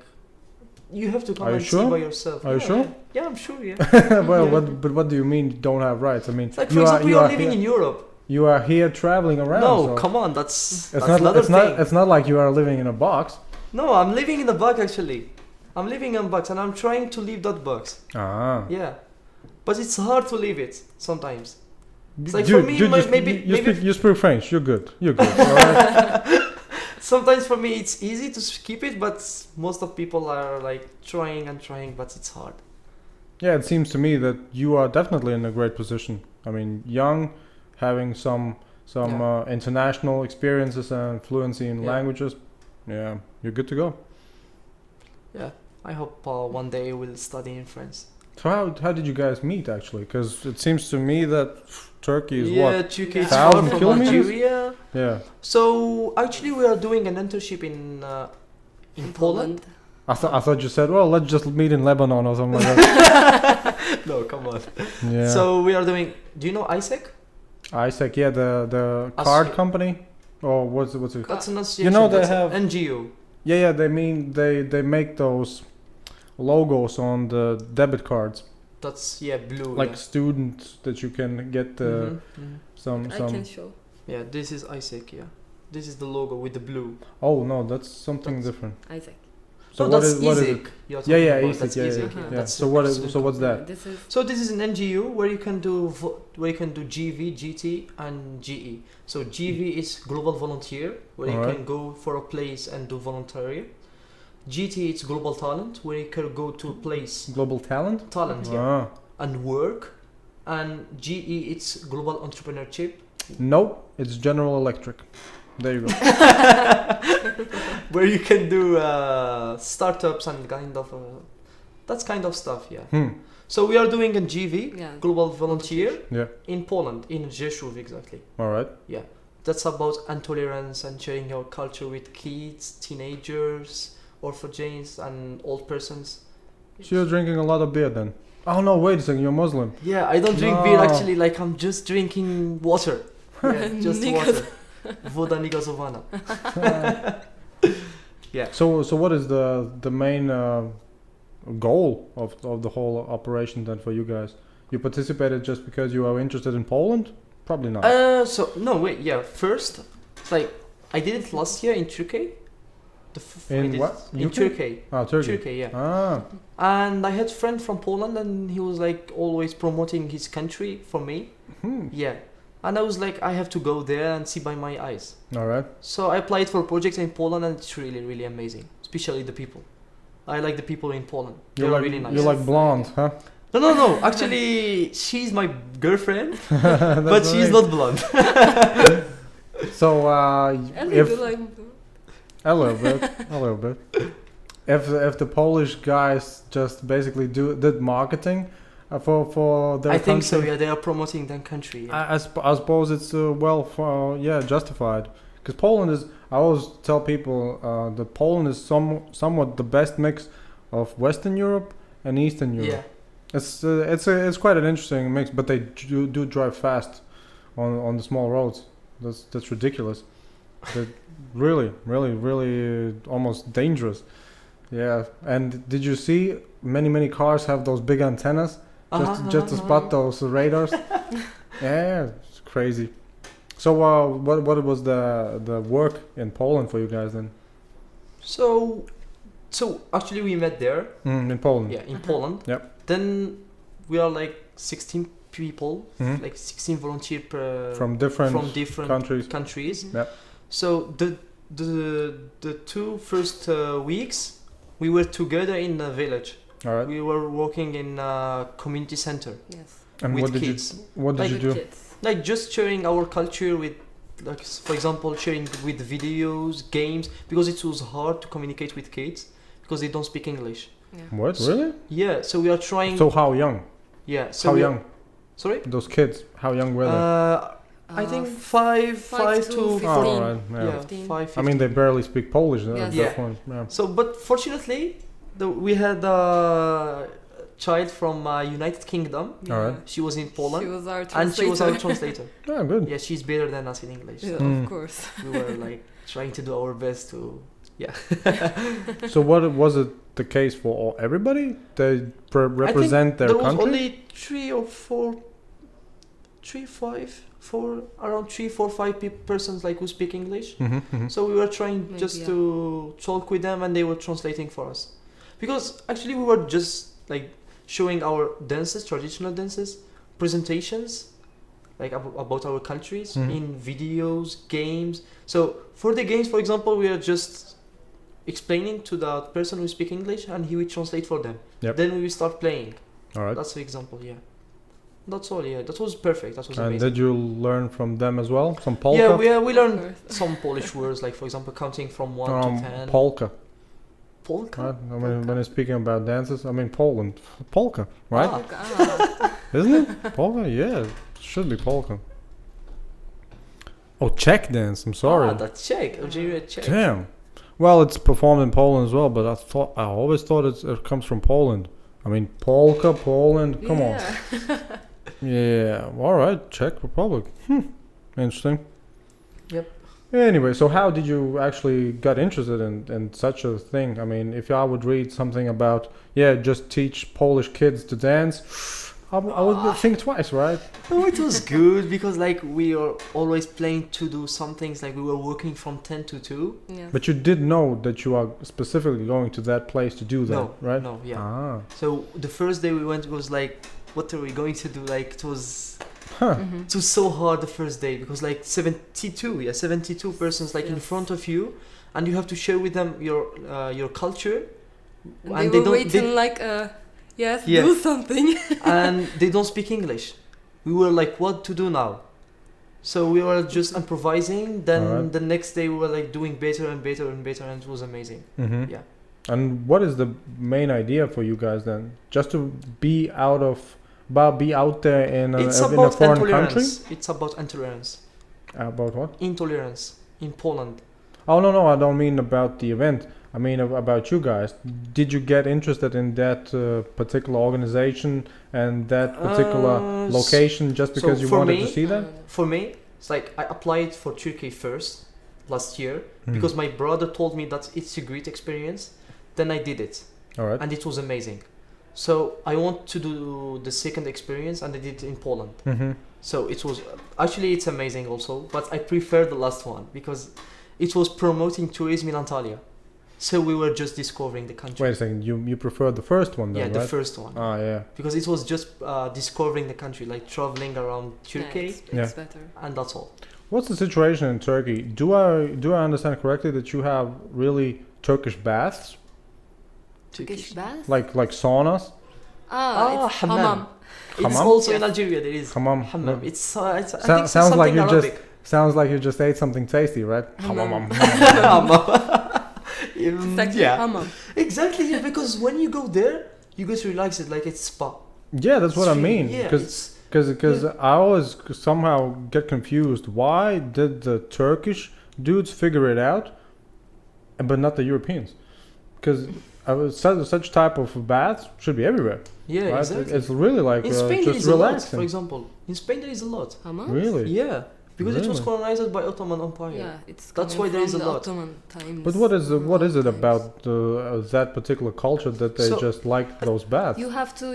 Speaker 2: you have to come
Speaker 1: Are you
Speaker 2: and
Speaker 1: sure?
Speaker 2: see by yourself.
Speaker 1: Are you
Speaker 2: Yeah,
Speaker 1: sure?
Speaker 2: Yeah, I'm sure. Yeah.
Speaker 1: Well,
Speaker 2: Yeah.
Speaker 1: but what do you mean you don't have rights? I mean,
Speaker 2: It's like for example, you are living
Speaker 1: here,
Speaker 2: in Europe.
Speaker 1: you are here traveling around.
Speaker 2: No,
Speaker 1: so
Speaker 2: come on. That's
Speaker 1: it's not.
Speaker 2: another thing.
Speaker 1: It's not like you are living in a box.
Speaker 2: No, I'm living in a box actually. I'm living in a box and I'm trying to leave that box.
Speaker 1: Ah.
Speaker 2: Yeah, but it's hard to leave it sometimes. It's like
Speaker 1: Dude,
Speaker 2: for me,
Speaker 1: just-
Speaker 2: maybe
Speaker 1: you speak French. You're good. You're good. All right?
Speaker 2: sometimes for me it's easy to skip it, but most of people are like trying and trying, but it's hard.
Speaker 1: Yeah, it seems to me that you are definitely in a great position. I mean, young, having some international experiences and fluency in
Speaker 2: Yeah.
Speaker 1: languages. Yeah, you're good to go.
Speaker 2: Yeah, I hope one day we'll study in France.
Speaker 1: So how did you guys meet actually? Because it seems to me that Turkey is
Speaker 2: Yeah,
Speaker 1: what?
Speaker 2: Turkey is
Speaker 1: 1,000
Speaker 2: far from
Speaker 1: kilometers?
Speaker 2: Algeria.
Speaker 1: Yeah.
Speaker 2: So actually, we are doing an internship in Poland.
Speaker 1: I thought you said, well, let's just meet in Lebanon or something like that.
Speaker 2: No, come on.
Speaker 1: Yeah.
Speaker 2: So we are doing. Do you know ISEC?
Speaker 1: ISEC, yeah, the
Speaker 2: As-
Speaker 1: card company, or what's it?
Speaker 2: That's an
Speaker 1: You
Speaker 2: association.
Speaker 1: know they
Speaker 2: that's
Speaker 1: have.
Speaker 2: NGO.
Speaker 1: Yeah, they mean they make those logos on the debit cards,
Speaker 2: That's blue.
Speaker 1: like students that you can get some.
Speaker 3: I can show.
Speaker 2: Yeah, this is ISEC. Yeah, this is the logo with the blue.
Speaker 1: Oh no, that's something
Speaker 2: That's-
Speaker 1: different.
Speaker 3: Isaac.
Speaker 1: So
Speaker 2: no,
Speaker 1: what
Speaker 2: that's
Speaker 1: is what is
Speaker 2: ISEC.
Speaker 1: it?
Speaker 2: You're
Speaker 1: Yeah, yeah,
Speaker 2: talking about.
Speaker 1: ISEC,
Speaker 2: That's
Speaker 1: yeah,
Speaker 2: ISEC,
Speaker 1: yeah.
Speaker 3: Uh-huh.
Speaker 1: Yeah.
Speaker 2: That's
Speaker 1: So
Speaker 2: the
Speaker 1: what is
Speaker 2: student
Speaker 1: so what's
Speaker 2: company.
Speaker 1: that?
Speaker 3: This is
Speaker 2: So this is an NGO where you can do GV, GT, and GE. So GV is global volunteer, where you
Speaker 1: Alright.
Speaker 2: can go for a place and do voluntary. GT is global talent, where you can go to a place
Speaker 1: Global talent.
Speaker 2: yeah,
Speaker 1: Ah.
Speaker 2: and work. And GE it's global entrepreneurship.
Speaker 1: Nope, it's General Electric. There you go.
Speaker 2: Where you can do startups and kind of that's kind of stuff. Yeah. So we are doing a GV,
Speaker 3: yeah.
Speaker 2: global volunteer,
Speaker 1: Yeah.
Speaker 2: in Poland, in Rzeszów exactly.
Speaker 1: All right.
Speaker 2: That's about intolerance and sharing your culture with kids, teenagers, orphans, and old persons.
Speaker 1: So you're drinking a lot of beer then? Oh no, wait a second, you're Muslim.
Speaker 2: Yeah, I don't drink beer
Speaker 1: No.
Speaker 2: actually. Like I'm just drinking water. Yeah, just
Speaker 3: Nikos-
Speaker 2: water. Woda niegazowana. Yeah.
Speaker 1: So what is the main goal of the whole operation then for you guys? You participated just because you are interested in Poland? Probably not.
Speaker 2: So no wait. Yeah. First, like I did it last year in Turkey. I
Speaker 1: In
Speaker 2: did
Speaker 1: what?
Speaker 2: it In
Speaker 1: UK?
Speaker 2: Turkey.
Speaker 1: Turkey.
Speaker 2: Turkey. Yeah.
Speaker 1: Ah,
Speaker 2: And I had a friend from Poland, and he was like always promoting his country for me. Yeah. And I was like, I have to go there and see by my eyes.
Speaker 1: all right.
Speaker 2: So I applied for projects in Poland, and it's really, really amazing. Especially the people. I like the people in Poland.
Speaker 1: You're
Speaker 2: They're
Speaker 1: like
Speaker 2: really nice.
Speaker 1: you're like blonde, huh?
Speaker 2: No. Actually, she's my girlfriend,
Speaker 1: That's
Speaker 2: but she's
Speaker 1: amazing.
Speaker 2: not blonde.
Speaker 1: So
Speaker 3: I
Speaker 1: if
Speaker 3: do like
Speaker 1: a little bit. If the Polish guys just basically did marketing for their
Speaker 2: I think so.
Speaker 1: country,
Speaker 2: Yeah, they are promoting their country. Yeah.
Speaker 1: I suppose it's justified, because Poland is. I always tell people that Poland is somewhat the best mix of Western Europe and Eastern Europe.
Speaker 2: Yeah.
Speaker 1: It's quite an interesting mix, but they do drive fast on the small roads. That's ridiculous. They're really almost dangerous. Yeah. And did you see many cars have those big antennas just to spot those radars? Yeah, it's crazy. So what was the work in Poland for you guys then?
Speaker 2: So actually we met there.
Speaker 1: In Poland.
Speaker 2: Yeah, in Poland.
Speaker 1: Yep.
Speaker 2: Then we are like 16 people,
Speaker 1: Mhm.
Speaker 2: like 16 volunteer
Speaker 1: From different countries.
Speaker 2: countries.
Speaker 1: Yep.
Speaker 2: So the two first weeks we were together in a village.
Speaker 1: All right.
Speaker 2: We were working in a community center
Speaker 3: yes.
Speaker 1: And
Speaker 2: with
Speaker 1: what did
Speaker 2: kids.
Speaker 1: what did
Speaker 2: Like
Speaker 1: you do?
Speaker 3: Kids.
Speaker 2: Like just sharing our culture with, like for example, sharing with videos, games, because it was hard to communicate with kids because they don't speak English.
Speaker 3: Yeah.
Speaker 1: What really?
Speaker 2: Yeah, so we are trying.
Speaker 1: So how young?
Speaker 2: Yeah. So
Speaker 1: How
Speaker 2: we are-
Speaker 1: young?
Speaker 2: Sorry.
Speaker 1: Those kids? How young were they?
Speaker 2: I think
Speaker 3: five
Speaker 2: five
Speaker 3: to
Speaker 2: to
Speaker 3: 15.
Speaker 1: Oh, all right. Yeah.
Speaker 2: yeah,
Speaker 3: 15.
Speaker 2: 5.
Speaker 1: I mean, they barely speak Polish at
Speaker 3: Yes.
Speaker 1: that
Speaker 2: Yeah.
Speaker 1: point. Yeah.
Speaker 2: So, but fortunately, we had a child from United Kingdom.
Speaker 3: Yeah.
Speaker 1: Alright.
Speaker 2: She was in Poland,
Speaker 3: She was our
Speaker 2: and she was our
Speaker 3: translator.
Speaker 2: translator.
Speaker 1: Yeah, good.
Speaker 2: Yeah, she's better than us in English.
Speaker 3: Yeah,
Speaker 1: Mm.
Speaker 3: of course.
Speaker 2: We were like trying to do our best to.
Speaker 1: So what was it the case for everybody? They represent their
Speaker 2: there was
Speaker 1: country?
Speaker 2: only 3, 4, 5 persons like who speak English.
Speaker 1: Mhm.
Speaker 2: So we were trying
Speaker 3: Maybe,
Speaker 2: just
Speaker 3: yeah.
Speaker 2: to talk with them, and they were translating for us. Because actually we were just like showing our dances, traditional dances, presentations, like about our countries
Speaker 1: Mhm.
Speaker 2: in videos, games. So for the games, for example, we are just explaining to the person who speak English, and he will translate for them.
Speaker 1: Yep.
Speaker 2: Then we will start playing.
Speaker 1: All right.
Speaker 2: That's the example, yeah. That's all, yeah. That was perfect. That was
Speaker 1: And
Speaker 2: amazing.
Speaker 1: did you learn from them as well? Some polka?
Speaker 2: Yeah, we
Speaker 3: Of
Speaker 2: learned
Speaker 3: course.
Speaker 2: some Polish words, like for example, counting from 1 to 10.
Speaker 1: Polka.
Speaker 2: Polka?
Speaker 1: Right? I mean, when I'm speaking about dances, I mean Poland. Polka, right?
Speaker 2: Ah.
Speaker 1: Isn't it? Polka? Yeah, it should be polka. Oh, Czech dance. I'm sorry.
Speaker 2: Ah, that's Czech. Algeria, Czech.
Speaker 1: Damn. Well, it's performed in Poland as well, but I always thought it comes from Poland. I mean, polka, Poland. Come on. Yeah. All right. Czech Republic. Interesting.
Speaker 2: Yep.
Speaker 1: Anyway, so how did you actually got interested in such a thing? I mean, if I would read something about just teach Polish kids to dance, I would think twice, right?
Speaker 2: No, it was good because like we are always playing to do some things. Like we were working from 10 to 2.
Speaker 3: Yeah.
Speaker 1: But you did know that you are specifically going to that place to do that,
Speaker 2: No,
Speaker 1: right?
Speaker 2: no, yeah.
Speaker 1: Ah.
Speaker 2: So the first day we went was like, what are we going to do? Like it was
Speaker 1: Huh.
Speaker 2: it was so hard the first day because like 72 persons like in
Speaker 3: Yes.
Speaker 2: front of you, and you have to share with them your culture,
Speaker 3: And they were waiting like,
Speaker 2: Yeah.
Speaker 3: do something.
Speaker 2: and they don't speak English. We were like, what to do now? So we were just improvising. Then
Speaker 1: Alright.
Speaker 2: the next day we were like doing better and better and better, and it was amazing.
Speaker 1: Mm-hmm.
Speaker 2: Yeah.
Speaker 1: And what is the main idea for you guys then? Just to be out there in
Speaker 2: It's
Speaker 1: a
Speaker 2: about
Speaker 1: foreign country?
Speaker 2: intolerance. It's about intolerance.
Speaker 1: About what?
Speaker 2: Intolerance in Poland.
Speaker 1: Oh no, I don't mean about the event. I mean about you guys. Did you get interested in that particular organization and that particular location just because you
Speaker 2: for
Speaker 1: wanted
Speaker 2: me,
Speaker 1: to see that?
Speaker 2: For me, it's like I applied for Turkey first last year
Speaker 1: Mm.
Speaker 2: because my brother told me that it's a great experience. Then I did it,
Speaker 1: All right.
Speaker 2: and it was amazing. So I want to do the second experience, and I did it in Poland.
Speaker 1: Mm-hmm.
Speaker 2: So it was actually it's amazing also, but I prefer the last one because it was promoting tourism in Antalya. So we were just discovering the country.
Speaker 1: Wait a second. You prefer the first one then,
Speaker 2: Yeah, the
Speaker 1: right?
Speaker 2: first one.
Speaker 1: Ah, yeah.
Speaker 2: Because it was just discovering the country, like traveling around Turkey,
Speaker 3: It's better.
Speaker 2: and that's all.
Speaker 1: What's the situation in Turkey? Do I understand correctly that you have really Turkish baths,
Speaker 3: Turkish bath?
Speaker 1: like saunas?
Speaker 3: It's
Speaker 2: hammam.
Speaker 3: hammam.
Speaker 2: It's
Speaker 1: Hammam?
Speaker 2: also in
Speaker 3: Yes.
Speaker 2: Algeria. There is
Speaker 1: Hammam.
Speaker 2: hammam. It's I think
Speaker 1: Sounds
Speaker 2: something
Speaker 1: like you
Speaker 2: Arabic.
Speaker 1: Sounds like you just ate something tasty, right?
Speaker 3: Hammam.
Speaker 2: Hammam.
Speaker 3: It's actually
Speaker 2: Yeah,
Speaker 3: hammam.
Speaker 2: exactly. Yeah, because when you go there, you get relaxed. It like it's spa.
Speaker 1: Yeah, that's what I
Speaker 2: It's really-
Speaker 1: mean.
Speaker 2: Yeah,
Speaker 1: Because
Speaker 2: it's-
Speaker 1: I always somehow get confused. Why did the Turkish dudes figure it out, but not the Europeans? Because such type of baths should be everywhere.
Speaker 2: yeah,
Speaker 1: Right?
Speaker 2: exactly.
Speaker 1: It's really like
Speaker 2: In Spain there
Speaker 1: just
Speaker 2: is a lot.
Speaker 1: relaxing.
Speaker 2: For example, in Spain there is a lot.
Speaker 3: Hammam?
Speaker 1: Really?
Speaker 2: Yeah, because it was
Speaker 1: Really?
Speaker 2: colonized by Ottoman Empire.
Speaker 3: Yeah, it's
Speaker 2: That's
Speaker 3: coming
Speaker 2: why there is
Speaker 3: from
Speaker 2: a
Speaker 3: the
Speaker 2: lot.
Speaker 3: Ottoman times.
Speaker 1: But what is it
Speaker 3: Roman times.
Speaker 1: about that particular culture that they
Speaker 2: So-
Speaker 1: just like those baths?
Speaker 3: You have to.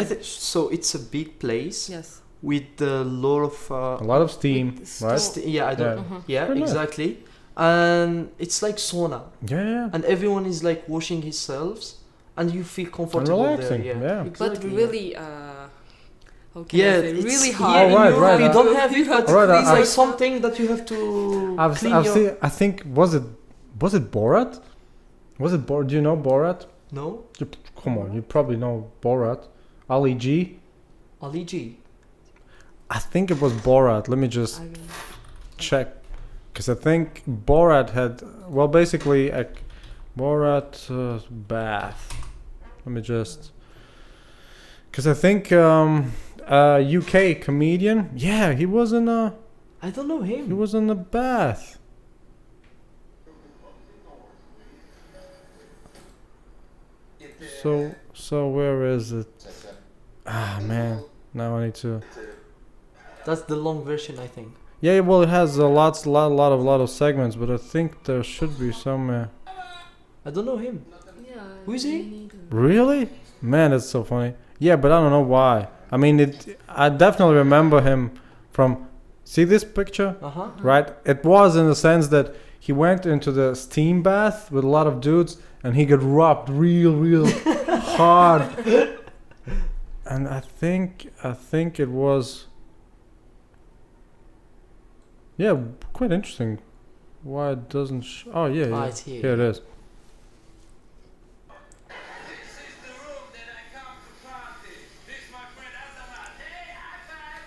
Speaker 2: I think so. It's a big place
Speaker 3: Yes.
Speaker 2: with a lot of
Speaker 1: A lot of steam,
Speaker 3: With
Speaker 1: right?
Speaker 3: stone.
Speaker 2: yeah, I don't.
Speaker 1: Yeah.
Speaker 2: Yeah,
Speaker 1: Pretty nice.
Speaker 2: exactly. And it's like sauna,
Speaker 1: Yeah,
Speaker 2: and everyone is like washing himself, and you feel
Speaker 1: and
Speaker 2: comfortable
Speaker 1: relaxing.
Speaker 2: there.
Speaker 1: Yeah.
Speaker 3: But
Speaker 2: Exactly, yeah.
Speaker 3: really, how can
Speaker 2: Yeah,
Speaker 3: I say?
Speaker 2: it's
Speaker 3: Really
Speaker 2: yeah,
Speaker 3: hard.
Speaker 1: Oh,
Speaker 2: in
Speaker 1: right,
Speaker 2: Europe
Speaker 1: right,
Speaker 2: you
Speaker 1: I-
Speaker 2: don't have it, but
Speaker 1: Right,
Speaker 2: it's
Speaker 1: I-
Speaker 2: like something that you have to
Speaker 1: I've
Speaker 2: clean your.
Speaker 1: seen. I think was it Borat? Was it Borat? Do you know Borat?
Speaker 2: No,
Speaker 1: Come on, you probably know Borat. Ali G.
Speaker 2: Ali G.
Speaker 1: I think it was Borat. Let me just
Speaker 3: I don't know.
Speaker 1: check, because I think Borat had basically a Borat bath. Let me just, because I think UK comedian. Yeah, he was in a
Speaker 2: I don't know him.
Speaker 1: a bath. So where is it? Ah man, now I need to.
Speaker 2: That's the long version, I think.
Speaker 1: Yeah, well, it has a lot of segments, but I think there should be some.
Speaker 2: I don't know him.
Speaker 3: Yeah.
Speaker 2: Who is he?
Speaker 3: me neither.
Speaker 1: Really? Man, that's so funny. Yeah, but I don't know why. I mean, I definitely remember him from. See this picture,
Speaker 2: Uh huh.
Speaker 1: right? It was in the sense that he went into the steam bath with a lot of dudes, and he got rubbed real hard. And I think it was. Yeah, quite interesting. Why it doesn't? Oh yeah,
Speaker 2: Ah,
Speaker 1: yeah.
Speaker 2: it's here.
Speaker 1: Here it is.
Speaker 4: This is the room that I come to party. This my friend Azamat. Hey, high five.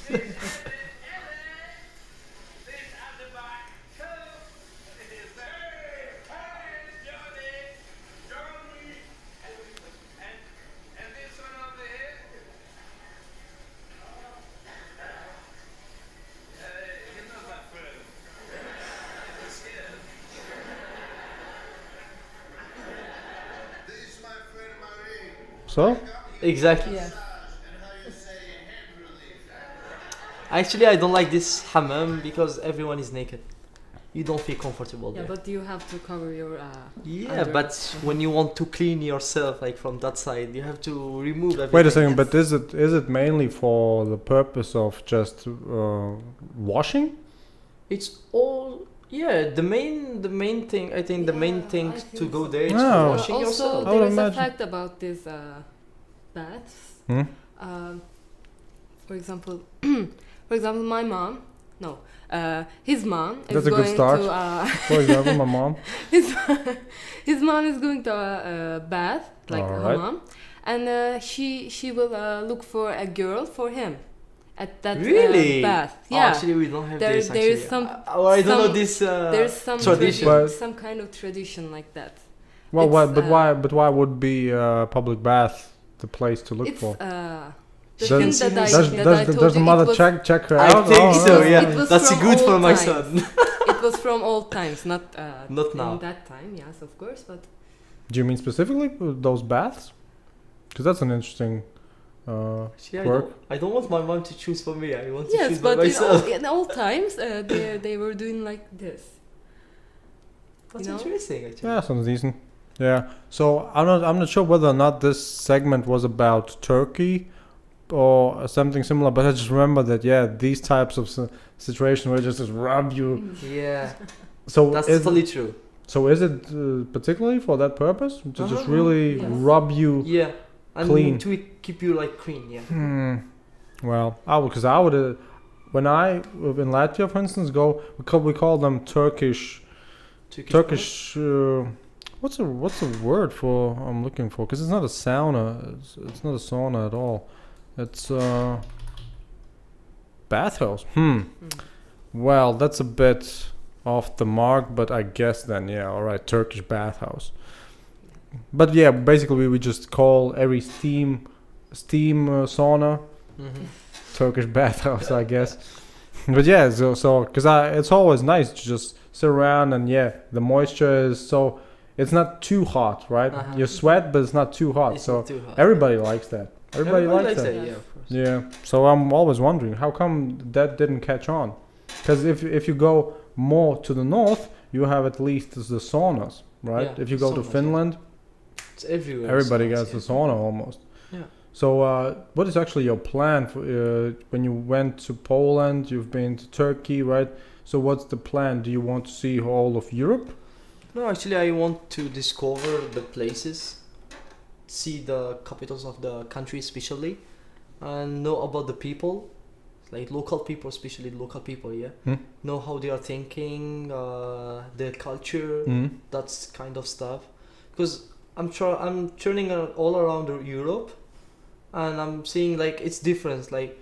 Speaker 4: This Ellie. This at the back. Two. This is hey, Johnny. And this one over here. He knows my friend. He's scared.
Speaker 1: So?
Speaker 2: Exactly.
Speaker 3: Yeah.
Speaker 2: Actually, I don't like this hammam because everyone is naked. You don't feel comfortable
Speaker 3: Yeah,
Speaker 2: there.
Speaker 3: but you have to cover your.
Speaker 2: Yeah,
Speaker 3: under-
Speaker 2: but when you want to clean yourself, like from that side, you have to remove everything.
Speaker 1: Wait a second,
Speaker 3: Yes.
Speaker 1: but is it mainly for the purpose of just washing?
Speaker 2: It's all the main thing. I think the main
Speaker 3: Yeah,
Speaker 2: thing
Speaker 3: I
Speaker 2: to
Speaker 3: think
Speaker 2: go
Speaker 3: so.
Speaker 2: there is
Speaker 1: Oh.
Speaker 2: for washing
Speaker 3: also,
Speaker 2: yourself.
Speaker 1: I would
Speaker 3: there is a
Speaker 1: imagine.
Speaker 3: fact about these baths.
Speaker 1: Hmm?
Speaker 3: For example, my mom. No, his mom is
Speaker 1: That's a good
Speaker 3: going
Speaker 1: start.
Speaker 3: to.
Speaker 1: For example, my mom.
Speaker 3: His mom is going to a bath, like a
Speaker 1: Alright.
Speaker 3: hammam, and she will look for a girl for him at that
Speaker 2: Really?
Speaker 3: bath.
Speaker 2: Oh,
Speaker 3: Yeah,
Speaker 2: actually, we don't have
Speaker 3: There-
Speaker 2: this.
Speaker 3: there
Speaker 2: Actually,
Speaker 3: is some-
Speaker 2: I don't know
Speaker 3: some-
Speaker 2: this.
Speaker 3: there's some
Speaker 2: tradition.
Speaker 1: But-
Speaker 3: some kind of tradition like that.
Speaker 1: Well,
Speaker 3: It's,
Speaker 1: why would be public bath the place to look
Speaker 3: It's
Speaker 1: for?
Speaker 3: the
Speaker 2: Does-
Speaker 3: thing
Speaker 2: does-
Speaker 3: that I
Speaker 2: does-
Speaker 3: that
Speaker 1: Does
Speaker 3: I told
Speaker 1: the
Speaker 3: you,
Speaker 1: mother
Speaker 3: it was,
Speaker 1: check her
Speaker 2: I
Speaker 1: out?
Speaker 2: think
Speaker 1: Oh,
Speaker 2: so.
Speaker 1: yeah.
Speaker 2: Yeah,
Speaker 3: It was
Speaker 2: that's
Speaker 3: from
Speaker 2: good for
Speaker 3: old
Speaker 2: my
Speaker 3: times.
Speaker 2: son.
Speaker 3: It was from old times, not
Speaker 2: Not now.
Speaker 3: in that time. Yes, of course, but
Speaker 1: Do you mean specifically those baths? Because that's an interesting.
Speaker 2: Actually,
Speaker 1: Work.
Speaker 2: I don't want my mom to choose for me. I want to
Speaker 3: yes,
Speaker 2: choose by
Speaker 3: but
Speaker 2: myself.
Speaker 3: in old times, they were doing like this.
Speaker 2: That's
Speaker 3: you know?
Speaker 2: interesting, actually.
Speaker 1: Yeah, sounds decent. Yeah. So I'm not sure whether or not this segment was about Turkey or something similar, but I just remember that these types of situations where it just rub you.
Speaker 2: Yeah,
Speaker 1: So
Speaker 2: that's
Speaker 1: is
Speaker 2: totally true.
Speaker 1: so is it particularly for that purpose to just
Speaker 2: Uh-huh.
Speaker 1: really
Speaker 3: Yes.
Speaker 1: rub you?
Speaker 2: Yeah, and
Speaker 1: Clean.
Speaker 2: to keep you like clean. Yeah.
Speaker 1: Well, because I would when I in Latvia, for instance, we call them Turkish. What's the word for I'm looking for? Because it's not a sauna. It's not a sauna at all. It's bathhouse. Well, that's a bit off the mark, but I guess then all right, Turkish bathhouse. But yeah, basically we just call every steam sauna
Speaker 2: Mm-hmm.
Speaker 1: Turkish bathhouse, I guess. But yeah, so because it's always nice to just sit around and the moisture is so it's not too hot, right?
Speaker 2: Uh-huh.
Speaker 1: You sweat, but it's not too hot.
Speaker 2: It's
Speaker 1: so
Speaker 2: not too hot.
Speaker 1: everybody likes that. Everybody likes that.
Speaker 2: Yeah, of course.
Speaker 1: Yeah. So I'm always wondering how come that didn't catch on? Because if you go more to the north, you have at least the saunas, right?
Speaker 2: Yeah,
Speaker 1: If you go to
Speaker 2: saunas, yeah.
Speaker 1: Finland,
Speaker 2: It's everywhere.
Speaker 1: everybody
Speaker 2: saunas,
Speaker 1: gets
Speaker 2: yeah.
Speaker 1: a sauna almost.
Speaker 2: Yeah.
Speaker 1: So what is actually your plan for when you went to Poland? You've been to Turkey, right? So what's the plan? Do you want to see all of Europe?
Speaker 2: No, actually, I want to discover the places, see the capitals of the country, especially, and know about the people, like local people, especially local people. Yeah, know how they are thinking, their culture, that's kind of stuff. Because I'm turning all around Europe, and I'm seeing like it's different. Like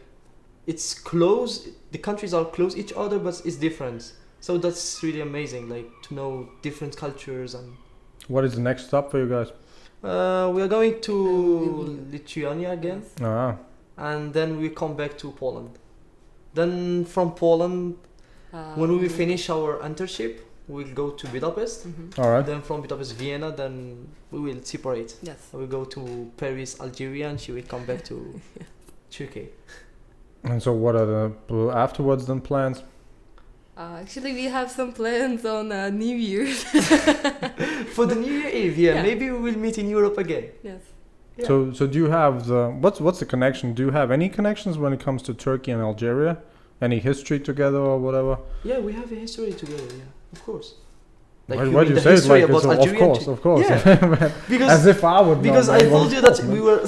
Speaker 2: it's close. The countries are close each other, but it's different. So that's really amazing, like to know different cultures. And
Speaker 1: What is the next stop for you guys?
Speaker 2: we are going to Lithuania again,
Speaker 1: Ah,
Speaker 2: and then we come back to Poland. Then from Poland, when we finish our internship, we'll go to Budapest.
Speaker 1: all right.
Speaker 2: Then from Budapest, Vienna. Then we will separate.
Speaker 3: Yes.
Speaker 2: We go to Paris, Algeria, and she will come back to Turkey.
Speaker 1: And so what are the afterwards then plans?
Speaker 3: Actually, we have some plans on New Year's.
Speaker 2: For the New Year Eve,
Speaker 3: Yeah.
Speaker 2: maybe we will meet in Europe again.
Speaker 3: Yes.
Speaker 2: Yeah.
Speaker 1: So do you have what's the connection? Do you have any connections when it comes to Turkey and Algeria? Any history together or whatever?
Speaker 2: Yeah, we have a history together. Yeah, of course.
Speaker 1: Why
Speaker 2: you
Speaker 1: do
Speaker 2: mean
Speaker 1: you
Speaker 2: the
Speaker 1: say it
Speaker 2: history
Speaker 1: like this?
Speaker 2: about
Speaker 1: Of
Speaker 2: Algeria and
Speaker 1: course, of course.
Speaker 2: Yeah. Because
Speaker 1: As if I would know.
Speaker 2: because
Speaker 1: man.
Speaker 2: I told
Speaker 1: Of
Speaker 2: you that
Speaker 1: course,
Speaker 2: we
Speaker 1: man.
Speaker 2: were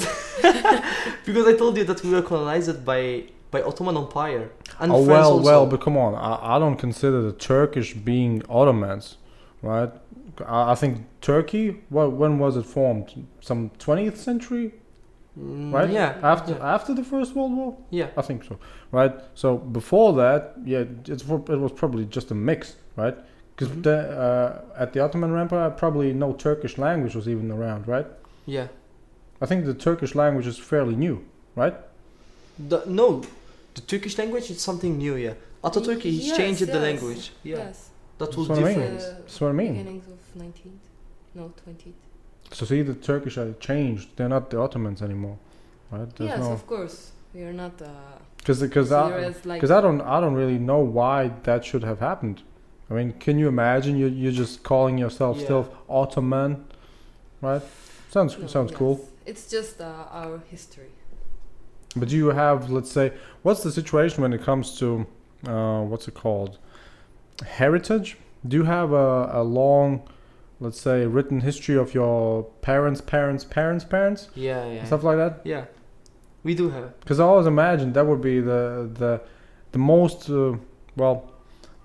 Speaker 2: because I told you that we were colonized by Ottoman Empire and
Speaker 1: Oh
Speaker 2: France also.
Speaker 1: well, but come on. I don't consider the Turkish being Ottomans, right? I think Turkey. When was it formed? Some 20th century, right?
Speaker 2: Yeah.
Speaker 1: After the First World War.
Speaker 2: Yeah.
Speaker 1: I think so, right? So before that, it was probably just a mix, right? Because at the Ottoman Empire, probably no Turkish language was even around, right?
Speaker 2: Yeah.
Speaker 1: I think the Turkish language is fairly new, right?
Speaker 2: The Turkish language is something new. Yeah. Ataturk he
Speaker 3: Yes,
Speaker 2: changed the
Speaker 3: yes.
Speaker 2: language. Yeah.
Speaker 3: Yes.
Speaker 2: That was
Speaker 1: That's what I mean.
Speaker 2: different.
Speaker 1: That's what I mean.
Speaker 3: Beginnings of 19th, no 20th.
Speaker 1: So see, the Turkish are changed. They're not the Ottomans anymore, right?
Speaker 3: Yes, of course. We are not
Speaker 1: Because
Speaker 3: serious like.
Speaker 1: I don't really know why that should have happened. I mean, can you imagine you're just calling yourself
Speaker 2: Yeah.
Speaker 1: still Ottoman, right? Sounds
Speaker 3: No,
Speaker 1: sounds
Speaker 3: yes.
Speaker 1: cool.
Speaker 3: It's just our history.
Speaker 1: But do you have, let's say, what's the situation when it comes to what's it called, heritage? Do you have a long, let's say, written history of your parents' parents,
Speaker 2: Yeah.
Speaker 1: stuff like that?
Speaker 2: Yeah. We do have.
Speaker 1: Because I always imagined that would be the most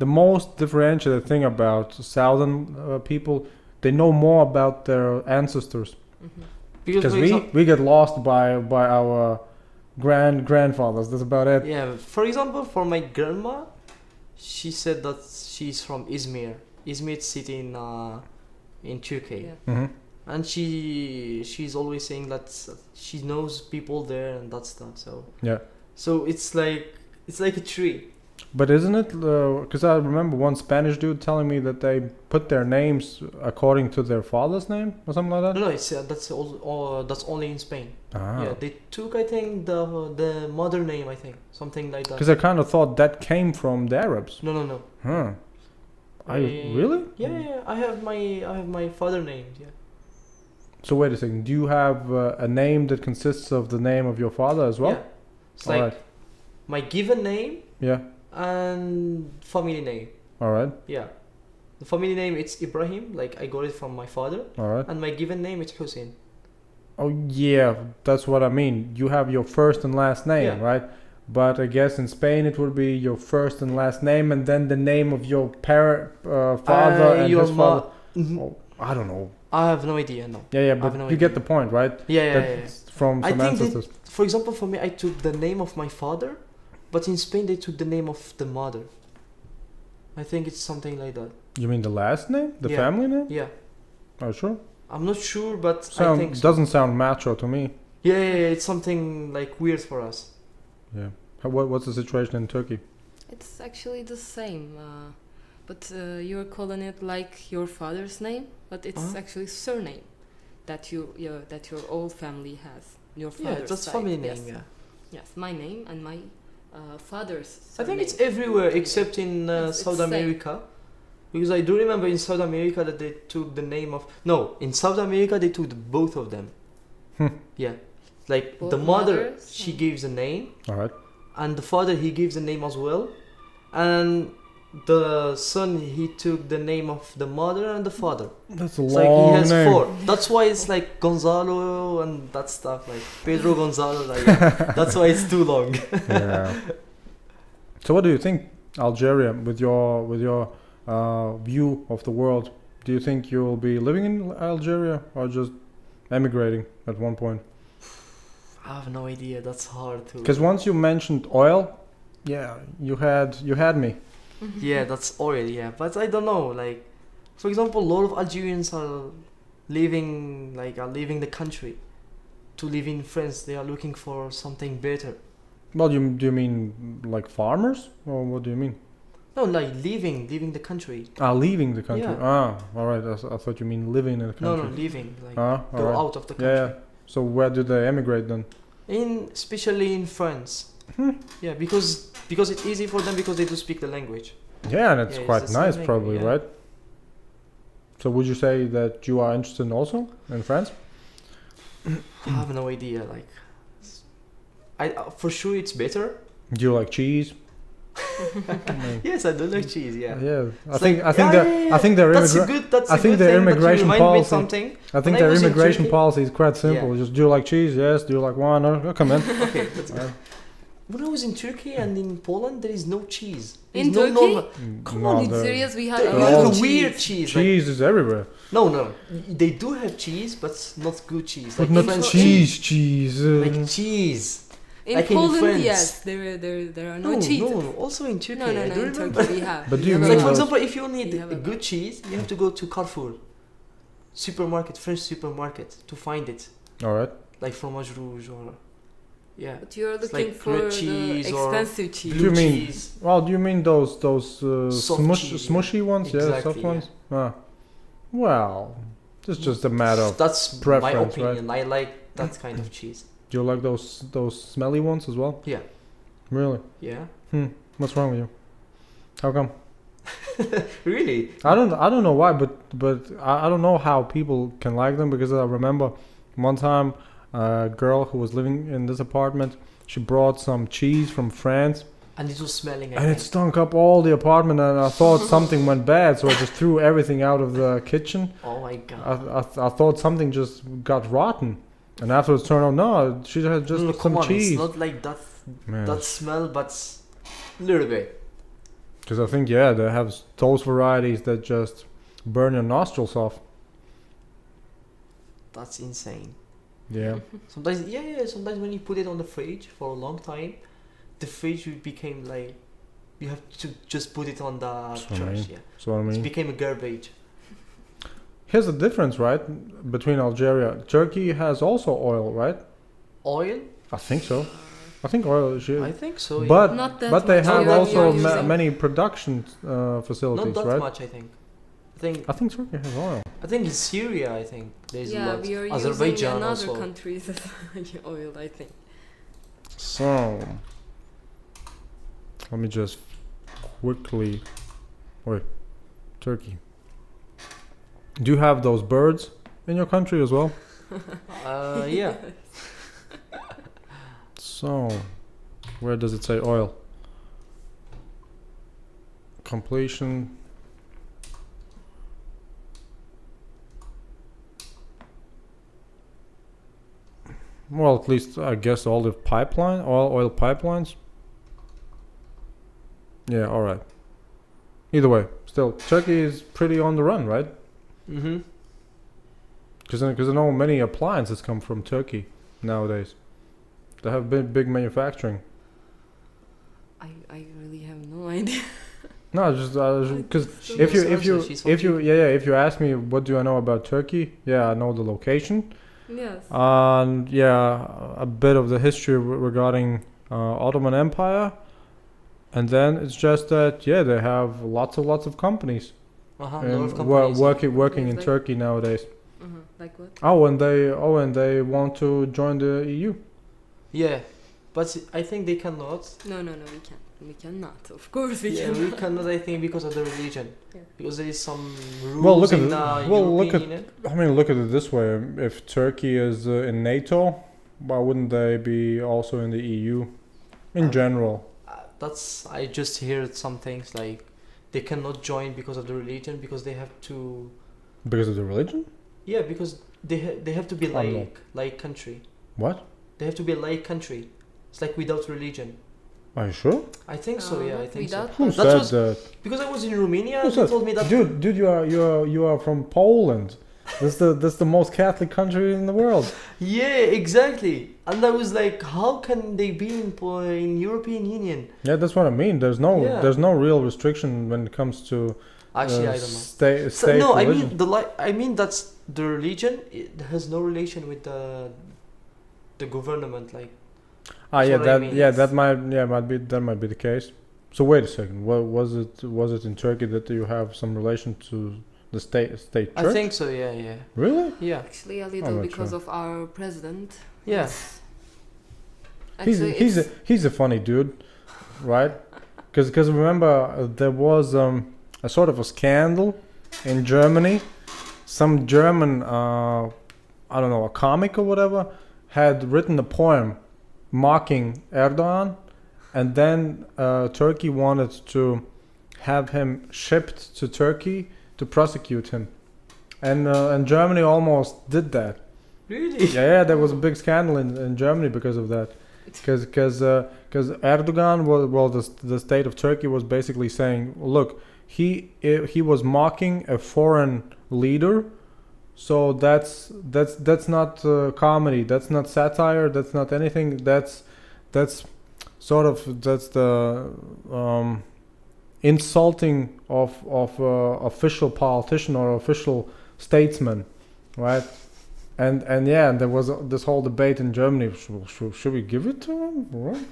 Speaker 1: the most differentiated thing about southern people. They know more about their ancestors.
Speaker 3: Hmm.
Speaker 1: Because
Speaker 2: for example,
Speaker 1: we get lost by our grandfathers. That's about it.
Speaker 2: yeah, for example, for my grandma, she said that she's from Izmir. Izmir city in Turkey.
Speaker 3: Yeah.
Speaker 1: Hmm.
Speaker 2: And she's always saying that she knows people there and that stuff. So it's like a tree.
Speaker 1: But isn't it? Because I remember one Spanish dude telling me that they put their names according to their father's name or something like that.
Speaker 2: No, it's that's only in Spain.
Speaker 1: Ah.
Speaker 2: Yeah, they took, I think, the mother name, I think, something like that.
Speaker 1: Because I kind of thought that came from the Arabs.
Speaker 2: No.
Speaker 1: Huh. I really?
Speaker 2: Yeah. I have my father name. Yeah.
Speaker 1: So wait a second. Do you have a name that consists of the name of your father as well?
Speaker 2: Yeah. It's like
Speaker 1: Alright.
Speaker 2: my given name
Speaker 1: Yeah.
Speaker 2: and family name.
Speaker 1: All right.
Speaker 2: Yeah. The family name it's Ibrahim, like I got it from my father,
Speaker 1: All right.
Speaker 2: and my given name it's Houcine.
Speaker 1: Oh yeah, that's what I mean. You have your first and last name,
Speaker 2: Yeah.
Speaker 1: right? But I guess in Spain it would be your first and last name, and then the name of your father and
Speaker 2: your
Speaker 1: his father.
Speaker 2: Mhm.
Speaker 1: Oh, I don't know.
Speaker 2: I have no idea. No.
Speaker 1: Yeah,
Speaker 2: have
Speaker 1: but
Speaker 2: no
Speaker 1: you get the point, right?
Speaker 2: Yeah.
Speaker 1: That's from
Speaker 2: I
Speaker 1: some
Speaker 2: think
Speaker 1: ancestors.
Speaker 2: For example, for me, I took the name of my father, but in Spain they took the name of the mother. I think it's something like that.
Speaker 1: You mean the last name, the
Speaker 2: Yeah.
Speaker 1: family name?
Speaker 2: Yeah.
Speaker 1: Oh, sure.
Speaker 2: I'm not sure, but I think so.
Speaker 1: Doesn't sound macho to me.
Speaker 2: Yeah, it's something like weird for us.
Speaker 1: Yeah. What's the situation in Turkey?
Speaker 3: It's actually the same, but you're calling it like your father's name, but it's
Speaker 2: Uh-huh.
Speaker 3: actually surname that that your whole family has. Your
Speaker 2: Yeah,
Speaker 3: father's
Speaker 2: that's
Speaker 3: side.
Speaker 2: family
Speaker 3: Yes.
Speaker 2: name. Yeah.
Speaker 3: Yes, my name and my father's.
Speaker 2: I think it's
Speaker 3: surname.
Speaker 2: everywhere except in
Speaker 3: Yes, it's
Speaker 2: South
Speaker 3: same.
Speaker 2: America, because I do remember in South America that they took the name of in South America they took both of them. Yeah, like
Speaker 3: Both
Speaker 2: the mother
Speaker 3: mothers,
Speaker 2: she
Speaker 3: yeah.
Speaker 2: gives a name,
Speaker 1: All right.
Speaker 2: and the father he gives a name as well, and the son he took the name of the mother and the father.
Speaker 1: That's a
Speaker 2: It's
Speaker 1: long
Speaker 2: like he has
Speaker 1: name.
Speaker 2: 4. That's why it's like Gonzalo and that stuff, like Pedro Gonzalo. Like that's why it's too long.
Speaker 1: Yeah. So what do you think, Algeria, with your view of the world? Do you think you'll be living in Algeria or just emigrating at one point?
Speaker 2: I have no idea. That's hard to.
Speaker 1: Because once you mentioned oil, yeah, you had me.
Speaker 2: Yeah, that's oil. Yeah, but I don't know. Like, for example, a lot of Algerians are leaving the country to live in France. They are looking for something better.
Speaker 1: Well, do you mean like farmers, or what do you mean?
Speaker 2: No, like leaving the country.
Speaker 1: Leaving the country.
Speaker 2: Yeah.
Speaker 1: All right. I thought you mean living in the country.
Speaker 2: No, leaving. Like
Speaker 1: All
Speaker 2: go
Speaker 1: right.
Speaker 2: out of the country.
Speaker 1: Yeah. So where do they emigrate then?
Speaker 2: Especially in France. Yeah, because it's easy for them because they do speak the language.
Speaker 1: Yeah, and it's
Speaker 2: Yeah, it's
Speaker 1: quite
Speaker 2: the same
Speaker 1: nice,
Speaker 2: thing,
Speaker 1: probably,
Speaker 2: yeah.
Speaker 1: right? So would you say that you are interested also in France?
Speaker 2: I have no idea. Like, for sure it's better.
Speaker 1: Do you like cheese?
Speaker 2: Yes, I do like cheese. Yeah.
Speaker 1: Yeah, I
Speaker 2: It's
Speaker 1: think
Speaker 2: like,
Speaker 1: I think
Speaker 2: yeah,
Speaker 1: that
Speaker 2: yeah,
Speaker 1: I think their
Speaker 2: That's a
Speaker 1: immigra-
Speaker 2: good. That's
Speaker 1: I
Speaker 2: a
Speaker 1: think
Speaker 2: good
Speaker 1: their
Speaker 2: thing, but you
Speaker 1: immigration
Speaker 2: remind me
Speaker 1: policy-
Speaker 2: something.
Speaker 1: I think
Speaker 2: When I
Speaker 1: their
Speaker 2: was in
Speaker 1: immigration
Speaker 2: Turkey-
Speaker 1: policy is quite simple.
Speaker 2: Yeah.
Speaker 1: Just do you like cheese? Yes. Do you like wine? No, come in.
Speaker 2: Okay, that's good.
Speaker 1: Uh,
Speaker 2: When I was in Turkey and in Poland, there is no cheese. There's
Speaker 3: In
Speaker 2: no
Speaker 3: Turkey?
Speaker 2: normal.
Speaker 3: Come
Speaker 1: no,
Speaker 3: on, it's
Speaker 1: the
Speaker 3: serious. We have
Speaker 2: They
Speaker 3: a
Speaker 1: Oh.
Speaker 3: lot
Speaker 2: have
Speaker 3: of
Speaker 2: a weird
Speaker 3: cheese.
Speaker 2: cheese. Like,
Speaker 1: cheese is everywhere,
Speaker 2: no. They do have cheese, but not good cheese.
Speaker 1: but
Speaker 2: Like
Speaker 1: not
Speaker 2: French
Speaker 1: cheese.
Speaker 2: Like cheese.
Speaker 3: In
Speaker 2: Like in
Speaker 3: Poland,
Speaker 2: France.
Speaker 3: yes, there are no cheese.
Speaker 2: No. Also in Turkey.
Speaker 3: No,
Speaker 2: I do
Speaker 3: in
Speaker 2: remember.
Speaker 3: Turkey we have.
Speaker 1: But
Speaker 3: We
Speaker 1: do you
Speaker 3: have
Speaker 1: mean
Speaker 2: Like
Speaker 3: a
Speaker 2: for
Speaker 3: lot.
Speaker 1: those-
Speaker 2: example, if you need
Speaker 3: We have
Speaker 2: a
Speaker 3: a
Speaker 2: good
Speaker 3: lot.
Speaker 2: cheese, you have to go to Carrefour, French supermarket to find it,
Speaker 1: All right.
Speaker 2: like fromage rouge or yeah,
Speaker 3: But you're
Speaker 2: It's
Speaker 3: looking
Speaker 2: like
Speaker 3: for
Speaker 2: red
Speaker 3: the
Speaker 2: cheese or
Speaker 3: expensive cheese.
Speaker 1: Do you
Speaker 2: blue
Speaker 1: mean-
Speaker 2: cheese.
Speaker 1: Well, do you mean those
Speaker 2: Soft cheese,
Speaker 1: smushy ones? Yeah,
Speaker 2: Exactly,
Speaker 1: soft
Speaker 2: yeah.
Speaker 1: ones. Well, It's just a matter of.
Speaker 2: That's my
Speaker 1: preference, right?
Speaker 2: opinion. I like that kind of cheese.
Speaker 1: Do you like those smelly ones as well?
Speaker 2: Yeah.
Speaker 1: Really?
Speaker 2: Yeah.
Speaker 1: What's wrong with you? How come?
Speaker 2: Really?
Speaker 1: I don't know why, but I don't know how people can like them, because I remember one time a girl who was living in this apartment, she brought some cheese from France,
Speaker 2: And it was smelling.
Speaker 1: and it stunk up all the apartment, and I thought something went bad, so I just threw everything out of the kitchen.
Speaker 2: Oh my god.
Speaker 1: I thought something just got rotten, and afterwards turned out no, she had just
Speaker 2: No,
Speaker 1: some
Speaker 2: come on,
Speaker 1: cheese.
Speaker 2: it's not like that.
Speaker 1: Man.
Speaker 2: That smell, but a little bit.
Speaker 1: Because I think, yeah, they have those varieties that just burn your nostrils off.
Speaker 2: That's insane.
Speaker 1: Yeah.
Speaker 2: Sometimes, yeah. Sometimes when you put it on the fridge for a long time, the fridge became like you have to just put it on the
Speaker 1: That's what I
Speaker 2: trash.
Speaker 1: mean.
Speaker 2: Yeah,
Speaker 1: So I
Speaker 2: it
Speaker 1: mean,
Speaker 2: became a garbage.
Speaker 1: here's the difference, right? Between Algeria, Turkey has also oil, right?
Speaker 2: Oil?
Speaker 1: I think so. I think oil is.
Speaker 2: I think so. Yeah.
Speaker 1: But
Speaker 3: Not that
Speaker 1: but they
Speaker 3: much.
Speaker 1: have
Speaker 2: Not that
Speaker 1: also
Speaker 2: much.
Speaker 1: many production facilities,
Speaker 2: not that
Speaker 1: right?
Speaker 2: much. I think.
Speaker 1: I think Turkey has oil.
Speaker 2: I think in Syria, I think there's a
Speaker 3: Yeah,
Speaker 2: lot.
Speaker 3: we are using
Speaker 2: Azerbaijan
Speaker 3: another
Speaker 2: also.
Speaker 3: countries oil, I think.
Speaker 1: So let me just quickly. Wait, Turkey. Do you have those birds in your country as well?
Speaker 2: Yeah.
Speaker 1: So, where does it say oil? Completion. Well, at least I guess all the oil pipelines. Yeah, all right. Either way, still Turkey is pretty on the run, right?
Speaker 2: Mm-hmm.
Speaker 1: Because I know many appliances come from Turkey nowadays. They have big manufacturing.
Speaker 3: I really have no idea.
Speaker 1: No, just because
Speaker 3: So
Speaker 1: if you ask me what do I know about Turkey, yeah, I know the location,
Speaker 3: Yes.
Speaker 1: and yeah, a bit of the history regarding Ottoman Empire, and then it's just that yeah, they have lots of companies
Speaker 2: Uh-huh. A lot
Speaker 1: and
Speaker 2: of companies.
Speaker 1: working
Speaker 3: Yes,
Speaker 1: in
Speaker 3: like-
Speaker 1: Turkey nowadays.
Speaker 3: Like what?
Speaker 1: And they want to join the EU.
Speaker 2: Yeah, but I think they cannot.
Speaker 3: No, we can't. We cannot. Of course we
Speaker 2: Yeah,
Speaker 3: cannot.
Speaker 2: we cannot. I think because of the religion.
Speaker 3: Yeah.
Speaker 2: Because there is some rules
Speaker 1: Well, look at
Speaker 2: in
Speaker 1: it-
Speaker 2: the
Speaker 1: well,
Speaker 2: European
Speaker 1: look at-
Speaker 2: Union.
Speaker 1: I mean, look at it this way: if Turkey is in NATO, why wouldn't they be also in the EU? In
Speaker 2: Um,
Speaker 1: general.
Speaker 2: That's I just heard some things like they cannot join because of the religion because they have to.
Speaker 1: Because of the religion?
Speaker 2: Yeah, because they have to be
Speaker 1: Oh, no.
Speaker 2: like country.
Speaker 1: What?
Speaker 2: They have to be a like country. It's like without religion.
Speaker 1: Are you sure?
Speaker 2: I think so. Yeah, I think so.
Speaker 3: without-
Speaker 1: Who
Speaker 2: That
Speaker 1: said
Speaker 2: was-
Speaker 1: that?
Speaker 2: Because I was in Romania,
Speaker 1: Who
Speaker 2: they
Speaker 1: said-
Speaker 2: told me that.
Speaker 1: Dude, you are from Poland. That's the most Catholic country in the world.
Speaker 2: Yeah, exactly. And I was like, how can they be in European Union?
Speaker 1: Yeah, that's what I mean.
Speaker 2: Yeah.
Speaker 1: There's no real restriction when it comes to
Speaker 2: Actually, I don't know.
Speaker 1: state
Speaker 2: So, no, I
Speaker 1: religion.
Speaker 2: mean I mean that's the religion. It has no relation with the government. Like
Speaker 1: Ah, yeah,
Speaker 2: That's what I
Speaker 1: that
Speaker 2: mean.
Speaker 1: might be the case. So wait a second. What was it in Turkey that you have some relation to the state church?
Speaker 2: I think so. Yeah.
Speaker 1: Really?
Speaker 2: Yeah.
Speaker 3: Actually, a
Speaker 1: I'm
Speaker 3: little
Speaker 1: not
Speaker 3: because
Speaker 1: sure.
Speaker 3: of our president.
Speaker 2: Yeah.
Speaker 3: Actually,
Speaker 1: He's a funny dude, right? Because remember there was a sort of a scandal in Germany. Some German I don't know, a comic or whatever had written a poem mocking Erdogan, and then Turkey wanted to have him shipped to Turkey to prosecute him, and Germany almost did that.
Speaker 2: Really?
Speaker 1: Yeah, there was a big scandal in Germany because of that. Because Erdogan the state of Turkey was basically saying, look, he was mocking a foreign leader, so that's not comedy, that's not satire, that's not anything, that's the insulting of official politician or official statesman, right? And there was this whole debate in Germany. Should we give it to him,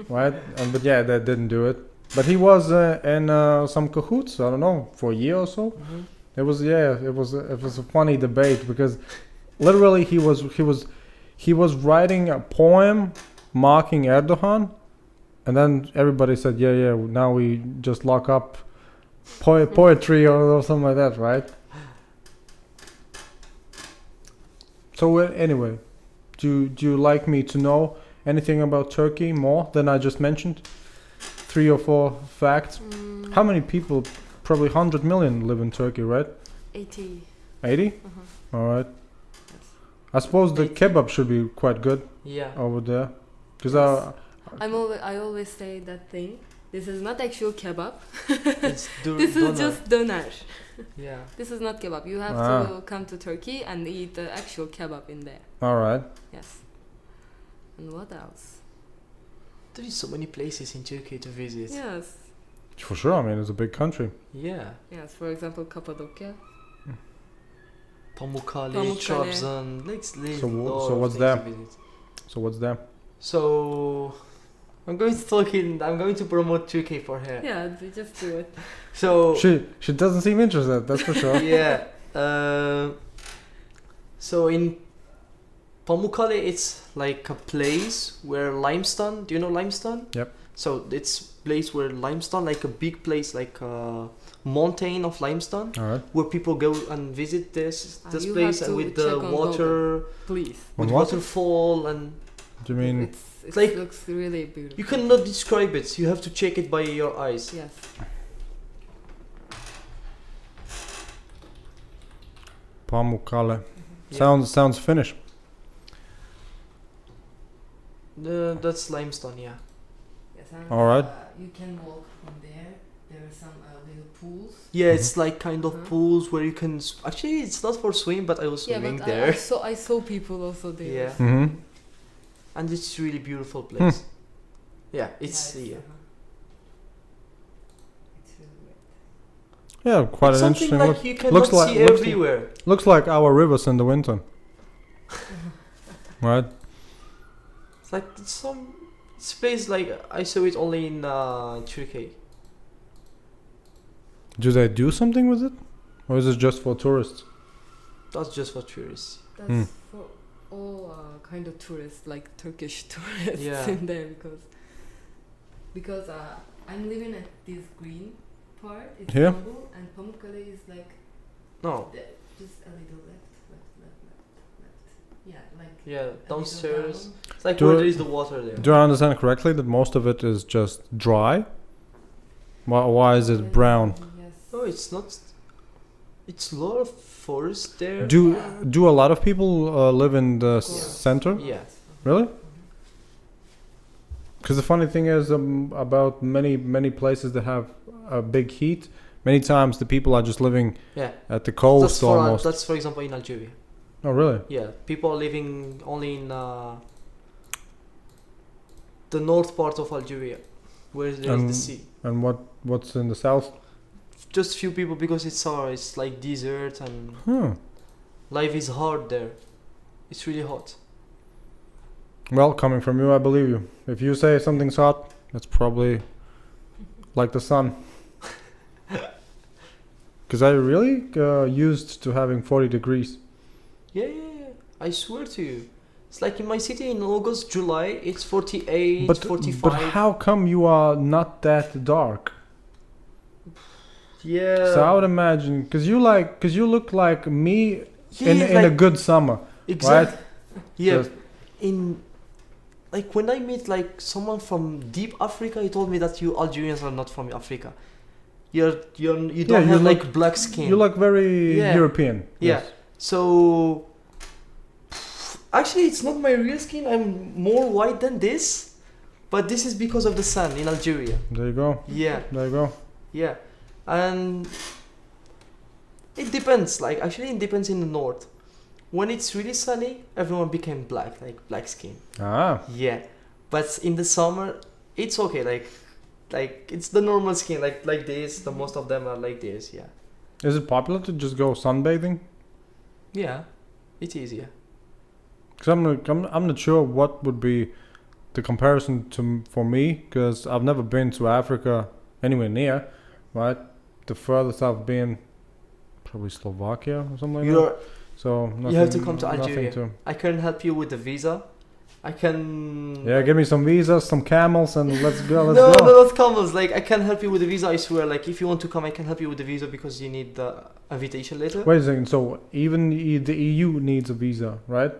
Speaker 1: right? But yeah, they didn't do it. But he was in some cahoots. I don't know, for a year or so.
Speaker 2: Mhm.
Speaker 1: It was a funny debate because literally he was writing a poem mocking Erdogan, and then everybody said, yeah, now we just lock up poetry or something like that, right? So anyway, do you like me to know anything about Turkey more than I just mentioned? 3 or 4 facts. How many people? Probably 100 million live in Turkey, right?
Speaker 3: 80.
Speaker 1: 80?
Speaker 3: Uh-huh.
Speaker 1: All right.
Speaker 3: Yes.
Speaker 1: I suppose the
Speaker 2: 80.
Speaker 1: kebab should be quite good
Speaker 2: Yeah.
Speaker 1: over there. Because
Speaker 3: Yes. I always say that thing. This is not actual kebab.
Speaker 2: It's
Speaker 3: This is just doner.
Speaker 2: Yeah.
Speaker 3: This is not kebab. You have
Speaker 1: Ah.
Speaker 3: to come to Turkey and eat the actual kebab in there.
Speaker 1: all right.
Speaker 3: Yes. And what else?
Speaker 2: There is so many places in Turkey to visit.
Speaker 3: Yes.
Speaker 1: For sure. I mean, it's a big country.
Speaker 2: Yeah.
Speaker 3: Yes. For example, Cappadocia.
Speaker 2: Pamukkale,
Speaker 3: Pamukkale.
Speaker 2: Trabzon.
Speaker 1: So what's there? So what's there?
Speaker 2: So I'm going to promote Turkey for her.
Speaker 3: Yeah, just do it.
Speaker 2: So
Speaker 1: She doesn't seem interested. That's for sure.
Speaker 2: yeah. So in Pamukkale, it's like a place where limestone. Do you know limestone?
Speaker 1: Yep.
Speaker 2: So it's place where limestone, like a big place, like a mountain of limestone,
Speaker 1: All right.
Speaker 2: where people go and visit this
Speaker 3: You
Speaker 2: place
Speaker 3: have
Speaker 2: and
Speaker 3: to
Speaker 2: with the
Speaker 3: check on
Speaker 2: water,
Speaker 3: Please.
Speaker 2: with
Speaker 1: On what?
Speaker 2: waterfall, and
Speaker 1: Do you mean?
Speaker 3: It
Speaker 2: like-
Speaker 3: looks really beautiful.
Speaker 2: you cannot describe it. You have to check it by your eyes.
Speaker 3: Yes.
Speaker 1: Pamukkale?
Speaker 2: Yeah.
Speaker 1: Sounds Finnish.
Speaker 2: That's limestone. Yeah.
Speaker 3: Yes. And,
Speaker 1: All right.
Speaker 3: you can walk from there. There are some little pools.
Speaker 2: Yeah, it's like kind of
Speaker 3: Uh-huh.
Speaker 2: pools where you can. Actually, it's not for swim, but I was
Speaker 3: Yeah,
Speaker 2: swimming
Speaker 3: but
Speaker 2: there.
Speaker 3: I saw people also there.
Speaker 2: Yeah.
Speaker 1: Mm-hmm.
Speaker 2: And it's really beautiful place. Yeah, it's
Speaker 3: Nice,
Speaker 2: yeah.
Speaker 3: It's really great.
Speaker 1: Yeah, quite
Speaker 2: It's
Speaker 1: an
Speaker 2: something
Speaker 1: interesting
Speaker 2: like
Speaker 1: look.
Speaker 2: you cannot
Speaker 1: Looks like-
Speaker 2: see
Speaker 1: looks-
Speaker 2: everywhere.
Speaker 1: Looks like our rivers in the winter. Right?
Speaker 2: It's like it's place like I saw it only in Turkey.
Speaker 1: Do they do something with it? Or is it just for tourists?
Speaker 2: That's just for tourists.
Speaker 3: That's
Speaker 1: Hmm.
Speaker 3: for all kind of tourists, like Turkish tourists
Speaker 2: Yeah.
Speaker 3: in there because I'm living at this green part, it's
Speaker 1: Here?
Speaker 3: Istanbul, and Pamukkale is like
Speaker 2: No.
Speaker 3: just a little left. Yeah, like
Speaker 2: Yeah,
Speaker 3: a little
Speaker 2: downstairs.
Speaker 3: down.
Speaker 2: It's like
Speaker 1: Do
Speaker 2: where
Speaker 1: I-
Speaker 2: there is the water there.
Speaker 1: Do I understand correctly that most of it is just dry? Why is it brown?
Speaker 3: Yes.
Speaker 2: No, it's not. It's a lot of forest there.
Speaker 1: Do a lot of people live in the center?
Speaker 2: Yeah.
Speaker 1: Really? Because the funny thing is about many places that have a big heat. Many times the people are just living
Speaker 2: Yeah.
Speaker 1: at the coast
Speaker 2: That's for
Speaker 1: almost.
Speaker 2: that's for example in Algeria.
Speaker 1: Oh really?
Speaker 2: Yeah, people are living only in the north part of Algeria, where there is the sea.
Speaker 1: And what's in the south?
Speaker 2: Just few people because it's like desert and
Speaker 1: Hmm.
Speaker 2: life is hard there. It's really hot.
Speaker 1: Well, coming from you, I believe you. If you say something's hot, it's probably like the sun. Because I really used to having 40 degrees.
Speaker 2: Yeah. I swear to you. It's like in my city in August, July, it's 48,
Speaker 1: But
Speaker 2: 45.
Speaker 1: how come you are not that dark?
Speaker 2: Yeah.
Speaker 1: So I would imagine, because you look like me
Speaker 2: Yeah,
Speaker 1: in a
Speaker 2: like-
Speaker 1: good summer.
Speaker 2: Exactly. Yeah.
Speaker 1: Just-
Speaker 2: In like when I meet like someone from deep Africa, he told me that you Algerians are not from Africa. You don't
Speaker 1: you
Speaker 2: have
Speaker 1: look-
Speaker 2: like black skin.
Speaker 1: You look very
Speaker 2: Yeah.
Speaker 1: European.
Speaker 2: Yeah.
Speaker 1: Yes.
Speaker 2: So actually, it's not my real skin. I'm more white than this, but this is because of the sun in Algeria.
Speaker 1: There you go.
Speaker 2: Yeah,
Speaker 1: There you go.
Speaker 2: yeah, and it depends. Like actually, it depends in the north. When it's really sunny, everyone became black, like black skin.
Speaker 1: Ah.
Speaker 2: Yeah, but in the summer, it's okay. Like it's the normal skin, like this. The most of them are like this. Yeah,
Speaker 1: Is it popular to just go sunbathing?
Speaker 2: yeah, it is. Yeah.
Speaker 1: Because I'm not sure what would be the comparison for me, because I've never been to Africa anywhere near, right? The furthest I've been probably Slovakia or something like that.
Speaker 2: You're,
Speaker 1: So nothing,
Speaker 2: you have to come to
Speaker 1: nothing
Speaker 2: Algeria.
Speaker 1: to-
Speaker 2: I can help you with the visa. I can.
Speaker 1: Yeah, give me some visas, some camels, and let's go. Let's
Speaker 2: no,
Speaker 1: go.
Speaker 2: no, not camels. Like I can help you with the visa. I swear. Like if you want to come, I can help you with the visa because you need the invitation letter
Speaker 1: Wait a second. So even the EU needs a visa, right?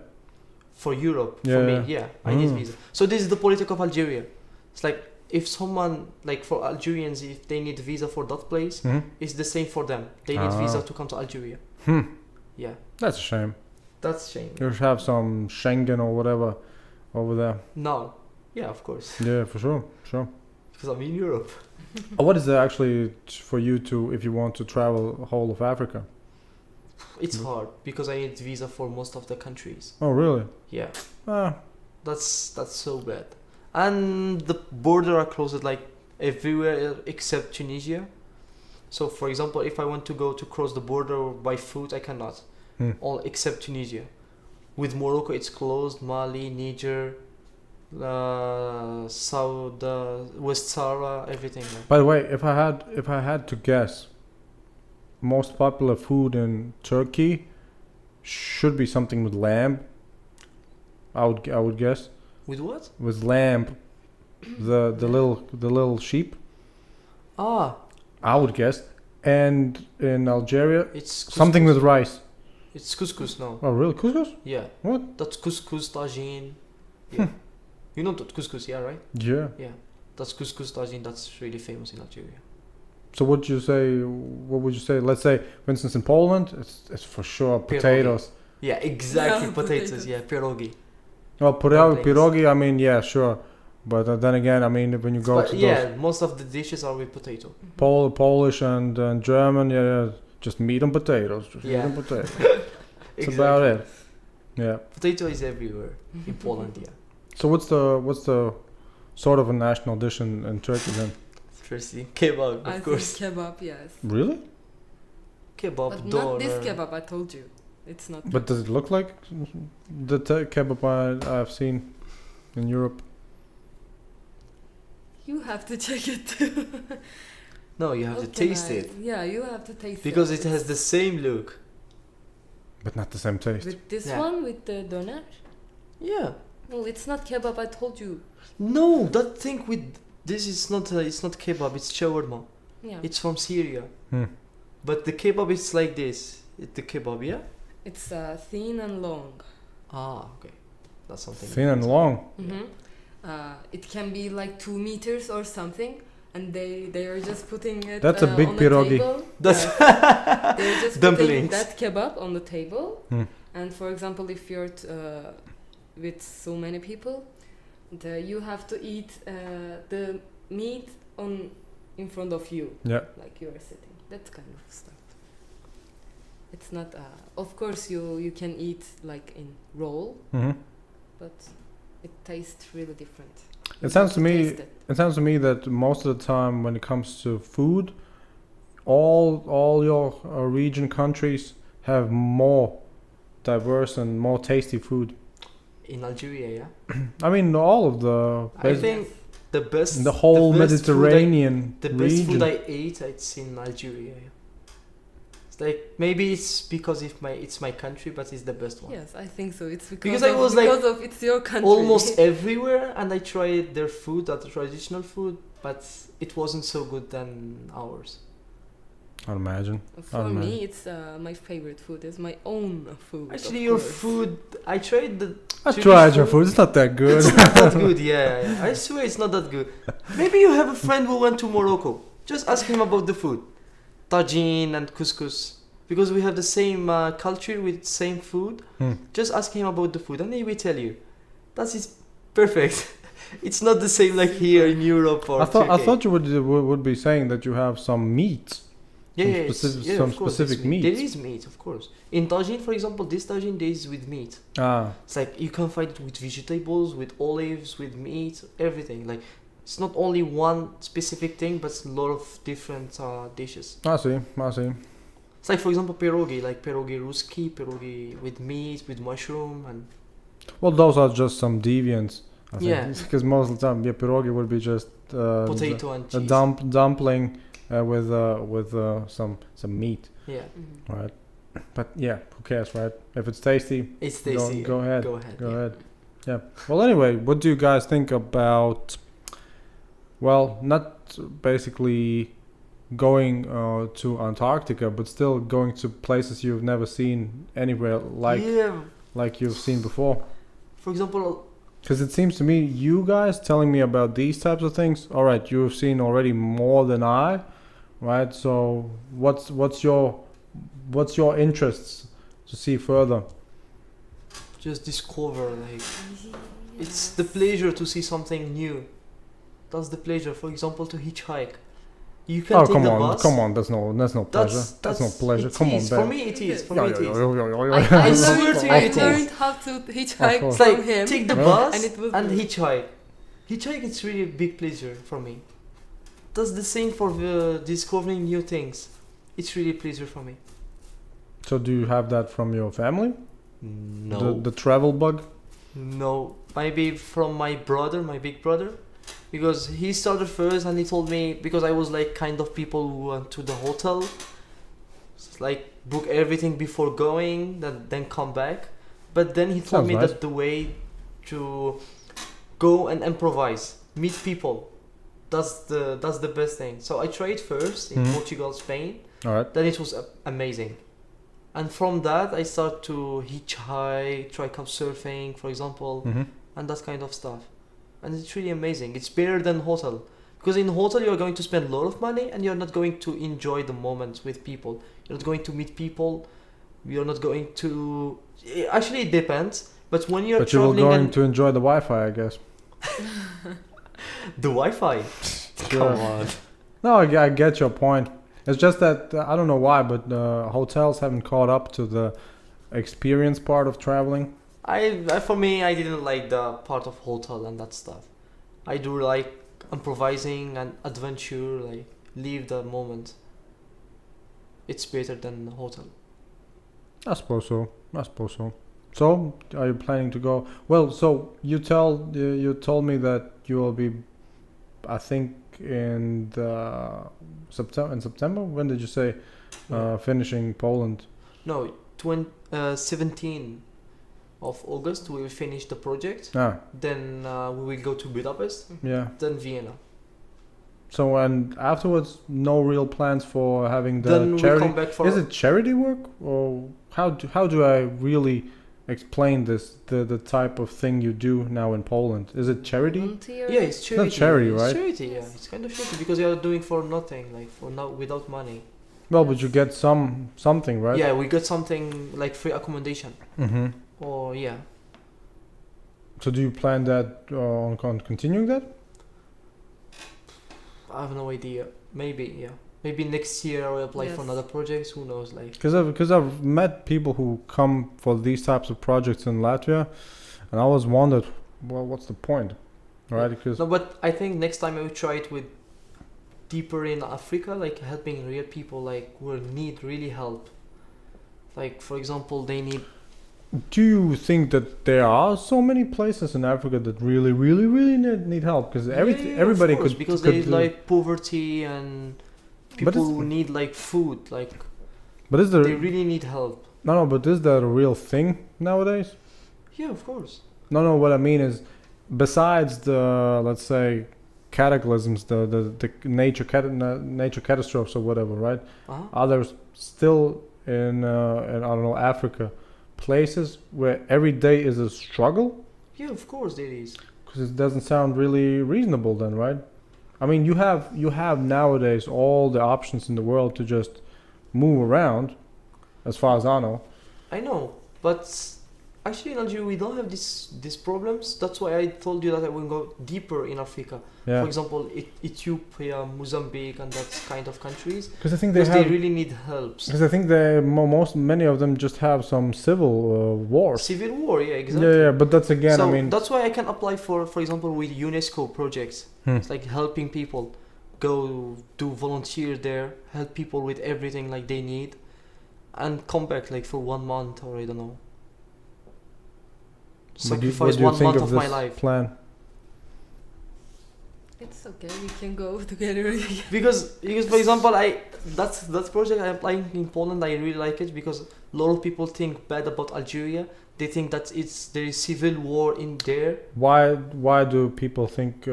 Speaker 2: for Europe.
Speaker 1: Yeah.
Speaker 2: For me, yeah, I need
Speaker 1: Mm.
Speaker 2: visa. So this is the politic of Algeria. It's like if someone like for Algerians, if they need visa for that place,
Speaker 1: Hmm.
Speaker 2: it's the same for them. They need
Speaker 1: Ah.
Speaker 2: visa to come to Algeria. Yeah,
Speaker 1: That's a shame.
Speaker 2: that's shame.
Speaker 1: You should have some Schengen or whatever over there.
Speaker 2: No, yeah, of course,
Speaker 1: Yeah, for sure, sure.
Speaker 2: because I'm in Europe.
Speaker 1: What is there actually for you to if you want to travel whole of Africa?
Speaker 2: It's hard because I need visa for most of the countries.
Speaker 1: Oh, really?
Speaker 2: Yeah,
Speaker 1: Ah,
Speaker 2: that's so bad. And the border are closed like everywhere except Tunisia. So for example, if I want to go to cross the border by foot, I cannot.
Speaker 1: Hmm.
Speaker 2: All except Tunisia. With Morocco, it's closed. Mali, Niger, South, West Sahara, everything. Like.
Speaker 1: by the way, if I had to guess, most popular food in Turkey should be something with lamb. I would guess
Speaker 2: With what?
Speaker 1: with lamb, the little sheep.
Speaker 2: Ah,
Speaker 1: I would guess, and in Algeria,
Speaker 2: it's couscous.
Speaker 1: something with rice.
Speaker 2: It's couscous now.
Speaker 1: Oh, really? Couscous?
Speaker 2: Yeah.
Speaker 1: What?
Speaker 2: That's couscous, tagine. Yeah. You know that couscous, yeah, right?
Speaker 1: Yeah.
Speaker 2: Yeah. That's couscous, tagine. That's really famous in Algeria.
Speaker 1: So what would you say? Let's say, for instance, in Poland, it's for sure potatoes.
Speaker 2: Yeah, exactly.
Speaker 3: Yeah,
Speaker 2: potatoes.
Speaker 3: potatoes.
Speaker 2: Yeah, pierogi.
Speaker 1: Well,
Speaker 2: Dumplings.
Speaker 1: pierogi. I mean, yeah, sure. But then again, I mean, when you go
Speaker 2: But
Speaker 1: to
Speaker 2: yeah, most of the dishes are with potato.
Speaker 1: those Polish and German, yeah, just meat and potatoes. Just meat
Speaker 2: Yeah.
Speaker 1: and potatoes. That's about it. Yeah.
Speaker 2: Potato is everywhere in Poland. Yeah.
Speaker 1: So what's the sort of a national dish in Turkey then?
Speaker 2: Firstly, kebab, of
Speaker 3: I
Speaker 2: course.
Speaker 3: think kebab, yes.
Speaker 1: Really?
Speaker 2: Kebab,
Speaker 3: But
Speaker 2: doner.
Speaker 3: not this kebab, I told you. It's not.
Speaker 1: But does it look like the kebab I've seen in Europe?
Speaker 3: You have to check it too.
Speaker 2: No, you have
Speaker 3: How
Speaker 2: to
Speaker 3: can
Speaker 2: taste
Speaker 3: I-
Speaker 2: it
Speaker 3: Yeah, you have to taste
Speaker 2: because
Speaker 3: it.
Speaker 2: it has the same look.
Speaker 1: But not the same taste.
Speaker 3: With this
Speaker 2: Yeah.
Speaker 3: one, with the doner?
Speaker 2: Yeah.
Speaker 3: No, it's not kebab, I told you.
Speaker 2: No, that thing with this is not. It's not kebab. It's shawarma.
Speaker 3: Yeah.
Speaker 2: It's from Syria.
Speaker 1: Hmm.
Speaker 2: But the kebab is like this. The kebab, yeah.
Speaker 3: It's thin and long.
Speaker 2: Ah, okay. That's something.
Speaker 1: Thin and long.
Speaker 3: Mm-hmm. It can be like 2 meters or something, and they are just putting it.
Speaker 1: That's a big
Speaker 3: on
Speaker 1: pierogi.
Speaker 3: The table.
Speaker 2: That's
Speaker 3: Yeah. They're just putting
Speaker 2: Dumplings.
Speaker 3: that kebab on the table,
Speaker 1: Hmm.
Speaker 3: and for example, if you're with so many people, you have to eat the meat in front of you,
Speaker 1: Yeah.
Speaker 3: like you are sitting. That kind of stuff. It's not. Of course, you can eat like in roll,
Speaker 1: Hmm.
Speaker 3: but it tastes really different.
Speaker 1: It sounds
Speaker 3: have
Speaker 1: to me-
Speaker 3: taste it.
Speaker 1: It sounds to me that most of the time, when it comes to food, all your region countries have more diverse and more tasty food.
Speaker 2: in Algeria, yeah.
Speaker 1: I mean, all of the
Speaker 2: I think the best.
Speaker 1: the whole
Speaker 2: the best food
Speaker 1: Mediterranean
Speaker 2: the best
Speaker 1: region.
Speaker 2: food I ate, it's in Algeria. Yeah. It's like maybe it's because it's my country, but it's the best one.
Speaker 3: Yes, I think so. It's
Speaker 2: Because I
Speaker 3: of,
Speaker 2: was, like,
Speaker 3: because of it's your country.
Speaker 2: Almost everywhere, and I tried their food, the traditional food, but it wasn't so good than ours.
Speaker 1: I'd imagine.
Speaker 3: For
Speaker 1: Oh, man.
Speaker 3: me, it's my favorite food. It's my own food.
Speaker 2: Actually,
Speaker 3: of
Speaker 2: your
Speaker 3: course.
Speaker 2: food, I tried the.
Speaker 1: I
Speaker 2: Turkish
Speaker 1: tried your food. It's not that good.
Speaker 2: It's not that good. Yeah. I swear it's not that good. Maybe you have a friend who went to Morocco. Just ask him about the food, tagine and couscous, because we have the same culture with same food.
Speaker 1: Hmm.
Speaker 2: Just ask him about the food, and he will tell you. That is perfect. It's not the same like here in Europe or
Speaker 1: I
Speaker 2: Turkey.
Speaker 1: thought you would be saying that you have some meat.
Speaker 2: Yeah,
Speaker 1: Some
Speaker 2: yeah,
Speaker 1: specific-
Speaker 2: yeah,
Speaker 1: some
Speaker 2: of course,
Speaker 1: specific
Speaker 2: it's meat.
Speaker 1: meat.
Speaker 2: There is meat, of course. In tagine, for example, this tagine there is with meat.
Speaker 1: Ah,
Speaker 2: It's like you can find it with vegetables, with olives, with meat, everything. Like it's not only one specific thing, but it's a lot of different dishes.
Speaker 1: I see.
Speaker 2: It's like, for example, pierogi, like pierogi ruski, pierogi with meat, with mushroom, and
Speaker 1: Well, those are just some deviants. I think.
Speaker 2: Yeah.
Speaker 1: Because most of the time, pierogi would be just
Speaker 2: potato and
Speaker 1: a
Speaker 2: cheese.
Speaker 1: dumpling with some meat,
Speaker 2: Yeah,
Speaker 3: Mhm.
Speaker 1: right? But yeah, who cares, right? If it's tasty,
Speaker 2: it's tasty.
Speaker 1: go ahead.
Speaker 2: Go ahead.
Speaker 1: go
Speaker 2: yeah.
Speaker 1: ahead. Yeah. Well, anyway, what do you guys think about? Well, not basically going to Antarctica, but still going to places you've never seen anywhere
Speaker 2: Yeah.
Speaker 1: like you've seen before.
Speaker 2: For example,
Speaker 1: Because it seems to me, you guys telling me about these types of things. All right, you've seen already more than I, right? So what's your interests to see further?
Speaker 2: just discover like it's the pleasure to see something new. That's the pleasure. For example, to hitchhike. You can
Speaker 1: Oh,
Speaker 2: take
Speaker 1: come
Speaker 2: the
Speaker 1: on,
Speaker 2: bus.
Speaker 1: come on. That's no pleasure. That's no pleasure.
Speaker 2: It
Speaker 1: Come on,
Speaker 2: is. For
Speaker 1: babe.
Speaker 2: me, it is. For
Speaker 1: Yeah,
Speaker 2: me, it
Speaker 1: yeah,
Speaker 2: is.
Speaker 1: yeah, yeah, yeah,
Speaker 3: I,
Speaker 1: yeah.
Speaker 3: I
Speaker 2: Of
Speaker 3: learned,
Speaker 2: course.
Speaker 3: I
Speaker 2: Of course.
Speaker 3: learned how to hitchhike
Speaker 1: course.
Speaker 2: It's like
Speaker 3: from him.
Speaker 2: take the
Speaker 1: Yeah.
Speaker 2: bus
Speaker 3: And it was
Speaker 2: and
Speaker 3: good.
Speaker 2: hitchhike. Hitchhike is really a big pleasure for me. That's the same for discovering new things. It's really a pleasure for me.
Speaker 1: So do you have that from your family?
Speaker 2: No.
Speaker 1: The travel bug?
Speaker 2: No, maybe from my brother, my big brother, because he started first and he told me, because I was like kind of people who went to the hotel, like book everything before going, then come back. But then he told
Speaker 1: Sounds
Speaker 2: me
Speaker 1: nice.
Speaker 2: that the way to go and improvise, meet people, that's the best thing. So I tried first in
Speaker 1: Mhm.
Speaker 2: Portugal, Spain.
Speaker 1: All right.
Speaker 2: Then it was amazing. And from that, I start to hitchhike, try couch surfing, for example,
Speaker 1: Mm-hmm.
Speaker 2: and that kind of stuff. And it's really amazing. It's better than hotel. Because in hotel, you're going to spend a lot of money and you're not going to enjoy the moments with people. You're not going to meet people. You're not going to... Actually, it depends. But when you're
Speaker 1: But you were
Speaker 2: traveling
Speaker 1: going
Speaker 2: and...
Speaker 1: to enjoy the Wi-Fi, I guess.
Speaker 2: The Wi-Fi. Come on.
Speaker 1: No, I get your point. It's just that I don't know why, but hotels haven't caught up to the experience part of traveling.
Speaker 2: For me, I didn't like the part of hotel and that stuff. I do like improvising and adventure, like live the moment. It's better than hotel.
Speaker 1: I suppose so. So, are you planning to go? Well, so you told me that you will be, I think, in September. When did you say finishing Poland?
Speaker 2: No, 17 of August we will finish the project.
Speaker 1: Ah,
Speaker 2: Then we will go to Budapest.
Speaker 1: yeah.
Speaker 2: Then Vienna.
Speaker 1: So and afterwards, no real plans for having the
Speaker 2: Then we
Speaker 1: charity.
Speaker 2: come back for.
Speaker 1: Is it charity work, or how do I really explain this? The type of thing you do now in Poland, is it charity?
Speaker 3: Volunteer.
Speaker 2: Yeah, it's charity.
Speaker 1: charity,
Speaker 2: It's
Speaker 1: right?
Speaker 2: charity, yeah. It's kind of charity because you are doing for nothing, like for now without money.
Speaker 1: Well, but you get something, right?
Speaker 2: Yeah, we got something like free accommodation.
Speaker 1: Mm-hmm.
Speaker 2: Or yeah.
Speaker 1: So do you plan that on continuing that?
Speaker 2: I have no idea. Maybe, yeah. Maybe next year I will apply for
Speaker 3: Yes.
Speaker 2: another project. Who knows? Like,
Speaker 1: Because I've met people who come for these types of projects in Latvia, and I always wondered, well, what's the point, right? Because
Speaker 2: no, but I think next time I will try it with deeper in Africa, like helping real people, like who need really help. Like for example, they need.
Speaker 1: do you think that there are so many places in Africa that really need help? Because
Speaker 2: Yeah,
Speaker 1: everybody
Speaker 2: of course,
Speaker 1: could
Speaker 2: because
Speaker 1: could
Speaker 2: they
Speaker 1: do-
Speaker 2: like poverty and
Speaker 1: But
Speaker 2: people
Speaker 1: it's-
Speaker 2: who need like food, like
Speaker 1: But is there
Speaker 2: they really need help.
Speaker 1: no? But is that a real thing nowadays?
Speaker 2: Yeah, of course.
Speaker 1: No. What I mean is, besides the let's say cataclysms, the nature catastrophes or whatever, right?
Speaker 2: Uh-huh.
Speaker 1: Are there still in I don't know, Africa, places where every day is a struggle?
Speaker 2: Yeah, of course there is.
Speaker 1: Because it doesn't sound really reasonable then, right? I mean, you have nowadays all the options in the world to just move around, as far as I know.
Speaker 2: I know, but actually in Algeria we don't have these problems. That's why I told you that I will go deeper in Africa.
Speaker 1: Yeah.
Speaker 2: For example, Ethiopia, Mozambique, and that kind of countries,
Speaker 1: Because I think they
Speaker 2: because
Speaker 1: have.
Speaker 2: they really need help.
Speaker 1: Because I think many of them just have some civil wars.
Speaker 2: Civil war, yeah, exactly.
Speaker 1: Yeah, but that's again.
Speaker 2: So
Speaker 1: I mean,
Speaker 2: that's why I can apply for example, with UNESCO projects.
Speaker 1: Hmm.
Speaker 2: It's like helping people, go do volunteer there, help people with everything like they need, and come back like for 1 month or I don't know.
Speaker 1: what do you
Speaker 2: Sacrifice
Speaker 1: think
Speaker 2: 1 month
Speaker 1: of
Speaker 2: of
Speaker 1: this
Speaker 2: my life.
Speaker 1: plan?
Speaker 3: It's okay. We can go together.
Speaker 2: because for example that project I'm applying in Poland, I really like it because a lot of people think bad about Algeria. They think that there is civil war in there
Speaker 1: Why do people think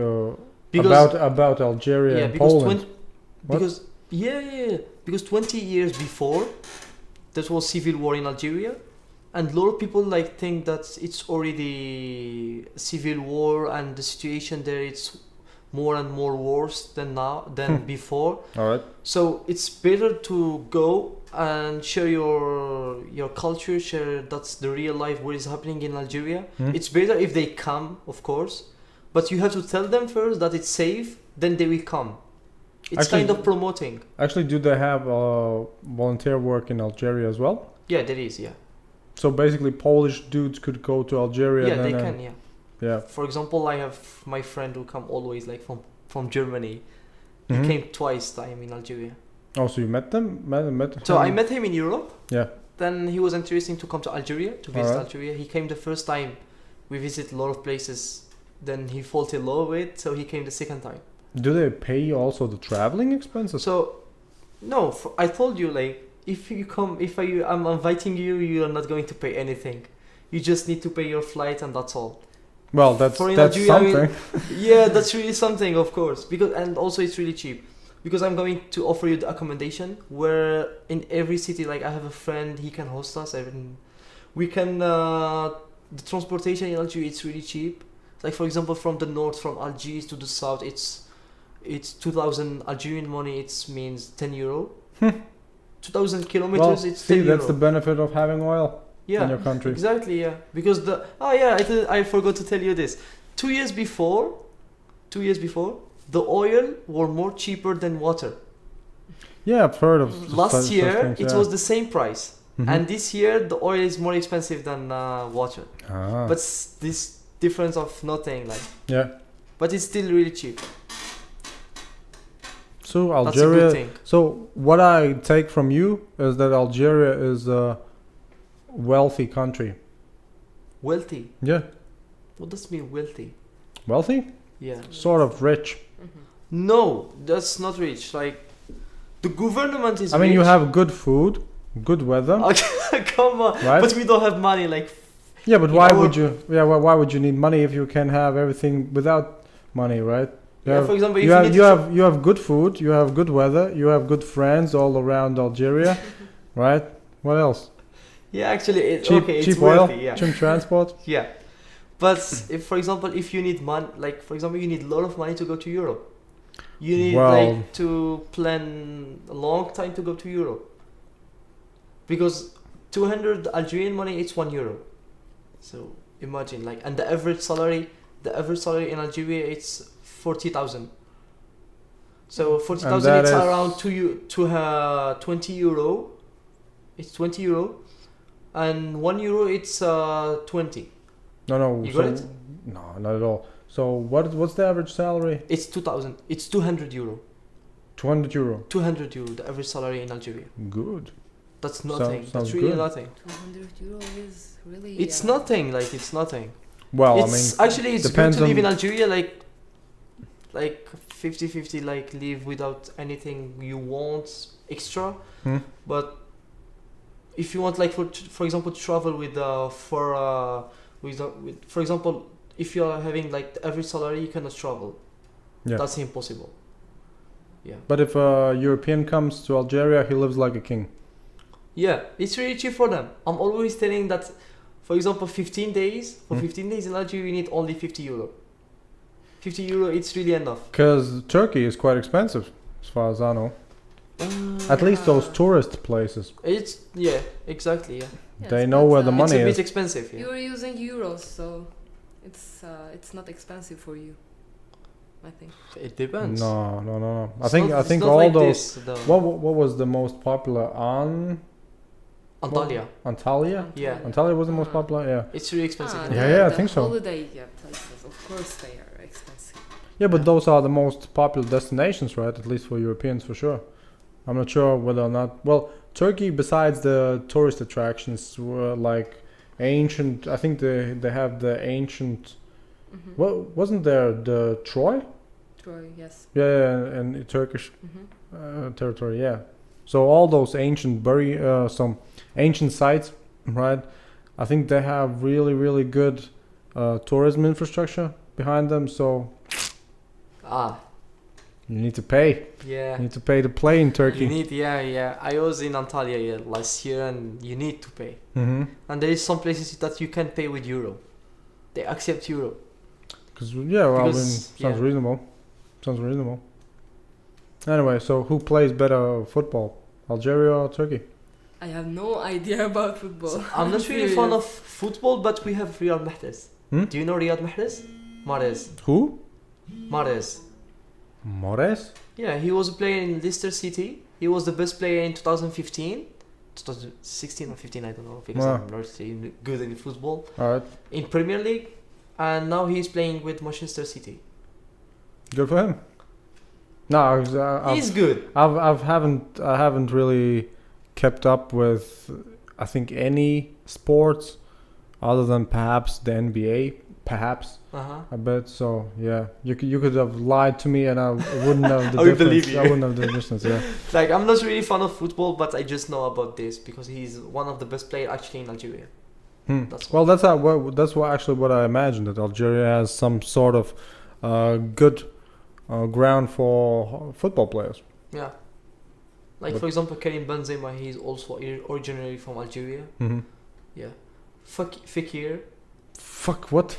Speaker 2: because
Speaker 1: about Algeria
Speaker 2: yeah
Speaker 1: and
Speaker 2: because
Speaker 1: Poland? What?
Speaker 2: because because 20 years before there was civil war in Algeria, and a lot of people like think that it's already civil war and the situation there it's more and more worse than before.
Speaker 1: All right.
Speaker 2: So it's better to go and share your culture, share that's the real life what is happening in Algeria.
Speaker 1: Hmm?
Speaker 2: It's better if they come, of course, but you have to tell them first that it's safe, then they will come. It's
Speaker 1: Actually-
Speaker 2: kind of promoting.
Speaker 1: Actually, do they have volunteer work in Algeria as well?
Speaker 2: Yeah, there is. Yeah,
Speaker 1: So basically, Polish dudes could go to Algeria.
Speaker 2: yeah,
Speaker 1: and
Speaker 2: they
Speaker 1: then,
Speaker 2: can. Yeah.
Speaker 1: Yeah.
Speaker 2: For example, I have my friend who come always like from Germany. He
Speaker 1: Mhm.
Speaker 2: came twice time in Algeria.
Speaker 1: Oh, so you met them? Met
Speaker 2: So
Speaker 1: him?
Speaker 2: I met him in Europe.
Speaker 1: Yeah.
Speaker 2: Then he was interesting to come to Algeria to visit
Speaker 1: Alright.
Speaker 2: Algeria. He came the first time. We visited a lot of places. Then he fell in love with it, so he came the second time.
Speaker 1: Do they pay also the traveling expenses?
Speaker 2: So, no, I told you like if you come, I'm inviting you, you are not going to pay anything. You just need to pay your flight and that's all.
Speaker 1: Well, that's
Speaker 2: For in
Speaker 1: that's
Speaker 2: Algeria, I mean-
Speaker 1: something.
Speaker 2: Yeah, that's really something, of course. And also it's really cheap. Because I'm going to offer you the accommodation where in every city, like I have a friend, he can host us. We can the transportation in Algeria, it's really cheap. Like for example, from the north, from Algiers to the south, it's 2,000 Algerian money. It means 10 euro. 2,000
Speaker 1: Well,
Speaker 2: kilometers. It's
Speaker 1: see,
Speaker 2: 10
Speaker 1: that's
Speaker 2: euro.
Speaker 1: the benefit of having oil
Speaker 2: Yeah,
Speaker 1: in your country.
Speaker 2: exactly. Yeah, because I forgot to tell you this. 2 years before, the oil were more cheaper than water.
Speaker 1: Yeah, I've heard of such
Speaker 2: Last year
Speaker 1: things,
Speaker 2: it
Speaker 1: yeah.
Speaker 2: was the same price,
Speaker 1: Mhm.
Speaker 2: and this year the oil is more expensive than water.
Speaker 1: Ah.
Speaker 2: But this difference of nothing, like,
Speaker 1: yeah.
Speaker 2: but it's still really cheap.
Speaker 1: So
Speaker 2: That's a
Speaker 1: Algeria.
Speaker 2: good thing.
Speaker 1: So what I take from you is that Algeria is a wealthy country.
Speaker 2: Wealthy.
Speaker 1: Yeah,
Speaker 2: What does mean wealthy?
Speaker 1: wealthy,
Speaker 2: Yeah.
Speaker 1: sort of rich.
Speaker 2: No, that's not rich. Like, the government is.
Speaker 1: I mean, you
Speaker 2: rich.
Speaker 1: have good food, good weather,
Speaker 2: Okay, come on.
Speaker 1: right?
Speaker 2: But we don't have money. Like,
Speaker 1: Yeah, but
Speaker 2: in
Speaker 1: why
Speaker 2: our-
Speaker 1: would you? Yeah, why would you need money if you can have everything without money, right? You
Speaker 2: yeah,
Speaker 1: have,
Speaker 2: for example, if
Speaker 1: you
Speaker 2: you
Speaker 1: have
Speaker 2: need
Speaker 1: you
Speaker 2: to
Speaker 1: have you have good food, you have good weather, you have good friends all around Algeria, right? What else?
Speaker 2: Yeah, actually,
Speaker 1: Cheap
Speaker 2: okay,
Speaker 1: cheap
Speaker 2: it's
Speaker 1: oil,
Speaker 2: wealthy. Yeah.
Speaker 1: cheap transport.
Speaker 2: Yeah, but if, for example, if you need money, like for example, you need a lot of money to go to Europe. You need
Speaker 1: Well-
Speaker 2: like to plan a long time to go to Europe. Because 200 Algerian money, it's €1. So imagine, like, and the average salary in Algeria, it's 40,000. So 40,000,
Speaker 1: that
Speaker 2: it's
Speaker 1: is-
Speaker 2: around 20 euro. It's 20 euro, and €1, it's 20.
Speaker 1: No,
Speaker 2: You
Speaker 1: so,
Speaker 2: got it?
Speaker 1: No, not at all. So what's the average salary?
Speaker 2: It's 2,000. It's 200 euro.
Speaker 1: 200 euro.
Speaker 2: 200 euro, the average salary in Algeria.
Speaker 1: Good.
Speaker 2: That's nothing.
Speaker 1: sounds
Speaker 2: That's really
Speaker 1: good.
Speaker 2: nothing.
Speaker 3: 200 euro is really.
Speaker 2: It's nothing. Like, it's nothing.
Speaker 1: Well,
Speaker 2: it's
Speaker 1: I mean,
Speaker 2: actually it's good
Speaker 1: depends
Speaker 2: to live in
Speaker 1: on-
Speaker 2: Algeria, like 50-50, like live without anything you want extra.
Speaker 1: Hmm?
Speaker 2: But if you want, like, for example, to travel with for example, if you are having like the average salary, you cannot travel.
Speaker 1: Yeah.
Speaker 2: That's impossible. Yeah.
Speaker 1: But if a European comes to Algeria, he lives like a king.
Speaker 2: Yeah, it's really cheap for them. I'm always telling that, for example, 15 days. For
Speaker 1: Hmm.
Speaker 2: 15 days in Algeria, you need only 50 euro. 50 euro, it's really enough.
Speaker 1: Because Turkey is quite expensive, as far as I know. At least those tourist places.
Speaker 2: It's, yeah, exactly, yeah.
Speaker 3: Yes,
Speaker 1: They know
Speaker 3: but,
Speaker 1: where the
Speaker 2: It's
Speaker 1: money
Speaker 2: a bit
Speaker 1: is.
Speaker 2: expensive, yeah.
Speaker 3: You're using euros, so it's not expensive for you. I think.
Speaker 2: It depends.
Speaker 1: No. I
Speaker 2: It's
Speaker 1: think
Speaker 2: not-
Speaker 1: I
Speaker 2: it's
Speaker 1: think
Speaker 2: not
Speaker 1: all
Speaker 2: like
Speaker 1: those.
Speaker 2: this, though.
Speaker 1: What was the most popular
Speaker 2: Antalya.
Speaker 1: Antalya?
Speaker 2: Yeah.
Speaker 1: Antalya was the most popular. Yeah.
Speaker 2: It's really expensive.
Speaker 3: Ah,
Speaker 2: in
Speaker 1: Yeah,
Speaker 3: the-
Speaker 2: Antalya.
Speaker 1: I
Speaker 3: the
Speaker 1: think so.
Speaker 3: Holiday places, of course, they are expensive.
Speaker 1: Yeah, but those are the most popular destinations, right? At least for Europeans, for sure. I'm not sure whether or not. Well, Turkey, besides the tourist attractions, were like ancient. I think they have the ancient.
Speaker 3: Mhm.
Speaker 1: What wasn't there the Troy?
Speaker 3: Troy, yes.
Speaker 1: Yeah, and Turkish
Speaker 3: Hmm.
Speaker 1: territory. Yeah. So all those ancient some ancient sites, right? I think they have really really good tourism infrastructure behind them. So
Speaker 2: Ah,
Speaker 1: you need to pay.
Speaker 2: yeah.
Speaker 1: You need to pay to play in Turkey.
Speaker 2: You need, yeah. I was in Antalya last year, and you need to pay.
Speaker 1: Mm-hmm.
Speaker 2: And there is some places that you can pay with euro. They accept euro.
Speaker 1: Because well, I mean,
Speaker 2: Because,
Speaker 1: sounds
Speaker 2: yeah.
Speaker 1: reasonable. Sounds reasonable. Anyway, so who plays better football, Algeria or Turkey?
Speaker 3: I have no idea about football.
Speaker 2: So I'm not really
Speaker 3: serious.
Speaker 2: fond of football, but we have Riyad Mahrez.
Speaker 1: Hmm?
Speaker 2: Do you know Riyad Mahrez? Mahrez.
Speaker 1: Who?
Speaker 2: Mahrez.
Speaker 1: Mores?
Speaker 2: Yeah, he was a player in Leicester City. He was the best player in 2015. 2016 or 15, I don't know, because
Speaker 1: Wow.
Speaker 2: I'm not really good in football.
Speaker 1: All right,
Speaker 2: In Premier League, and now he's playing with Manchester City.
Speaker 1: good for him. No,
Speaker 2: He's good.
Speaker 1: I haven't really kept up with I think any sports other than perhaps the NBA, perhaps
Speaker 2: Uh-huh.
Speaker 1: I bet. So yeah, you could have lied to me and I wouldn't have the
Speaker 2: I would
Speaker 1: difference.
Speaker 2: believe you.
Speaker 1: I wouldn't have the difference. Yeah.
Speaker 2: Like, I'm not really fan of football, but I just know about this because he's one of the best players actually in Algeria. That's
Speaker 1: Well, that's what actually what I imagined, that Algeria has some sort of good ground for football players.
Speaker 2: Yeah. Like,
Speaker 1: But-
Speaker 2: for example, Karim Benzema, he's also originally from Algeria.
Speaker 1: Mm-hmm.
Speaker 2: Yeah. Fekir.
Speaker 1: Fuck what?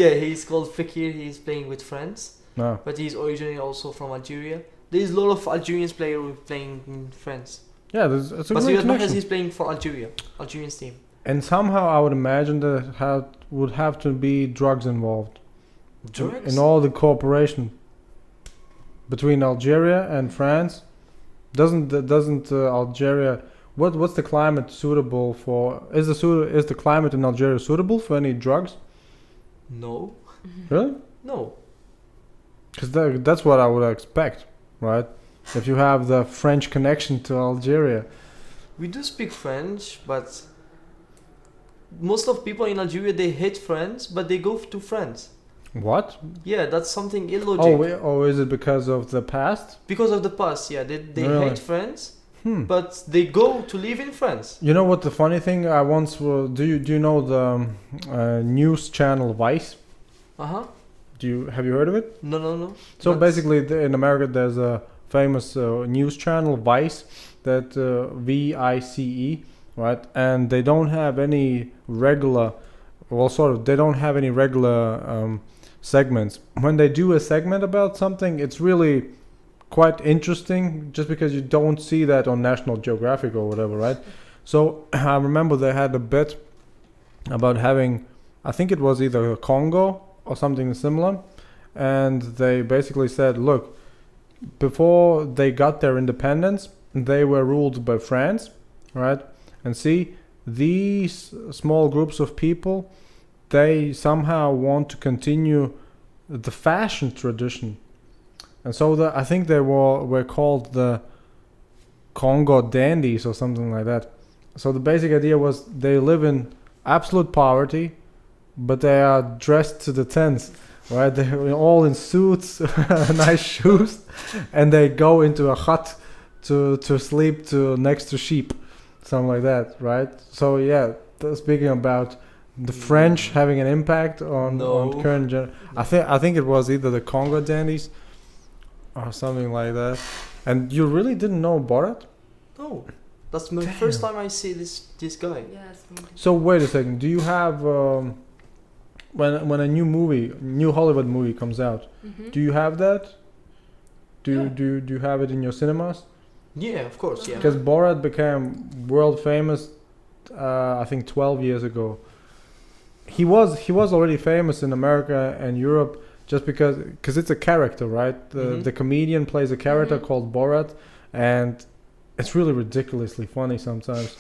Speaker 2: Yeah, he's called Fekir. He's playing with France,
Speaker 1: No.
Speaker 2: but he's originally also from Algeria. There's a lot of Algerians players who are playing in France.
Speaker 1: Yeah, it's a
Speaker 2: But
Speaker 1: great
Speaker 2: Riyad Mahrez,
Speaker 1: connection.
Speaker 2: he's playing for Algeria, Algerian's team.
Speaker 1: And somehow I would imagine that would have to be drugs involved
Speaker 2: Drugs?
Speaker 1: in all the cooperation between Algeria and France. Doesn't Algeria? What's the climate suitable for? Is the climate in Algeria suitable for any drugs?
Speaker 2: No.
Speaker 1: Really?
Speaker 2: No.
Speaker 1: Because that's what I would expect, right? If you have the French connection to Algeria.
Speaker 2: We do speak French, but most of people in Algeria, they hate France, but they go to France.
Speaker 1: What?
Speaker 2: Yeah, that's something illogical.
Speaker 1: Oh, is it because of the past?
Speaker 2: Because of the past, yeah. They
Speaker 1: Really?
Speaker 2: hate France,
Speaker 1: Hmm.
Speaker 2: but they go to live in France.
Speaker 1: You know what the funny thing? I once do you know the news channel Vice?
Speaker 2: Uh-huh.
Speaker 1: Have you heard of it?
Speaker 2: No.
Speaker 1: So
Speaker 2: That's-
Speaker 1: basically, in America, there's a famous news channel Vice, that VICE, right? And they don't have any regular, well, sort of, they don't have any regular segments. When they do a segment about something, it's really quite interesting, just because you don't see that on National Geographic or whatever, right? So I remember they had a bit about having, I think it was either Congo or something similar, and they basically said, look, before they got their independence, they were ruled by France, right? And see, these small groups of people, they somehow want to continue the fashion tradition. And so I think they were called the Congo dandies or something like that. So the basic idea was they live in absolute poverty, but they are dressed to the tens, right? They're all in suits, nice shoes, and they go into a hut to sleep next to sheep, something like that, right? So yeah, speaking about the French having an impact on current I think it was either the Congo dandies or something like that. And you really didn't know Borat?
Speaker 2: No. That's my
Speaker 1: Damn.
Speaker 2: first time I see this guy.
Speaker 3: Yes.
Speaker 1: So wait a second. Do you have when a new Hollywood movie comes out?
Speaker 3: Mm-hmm.
Speaker 1: Do you have that?
Speaker 2: Yeah.
Speaker 1: Do you have it in your cinemas?
Speaker 2: Yeah, of course, yeah.
Speaker 1: Because Borat became world famous, I think 12 years ago. He was already famous in America and Europe just because it's a character, right?
Speaker 2: Mhm.
Speaker 1: The comedian plays a character
Speaker 3: Mhm.
Speaker 1: called Borat, and it's really ridiculously funny sometimes.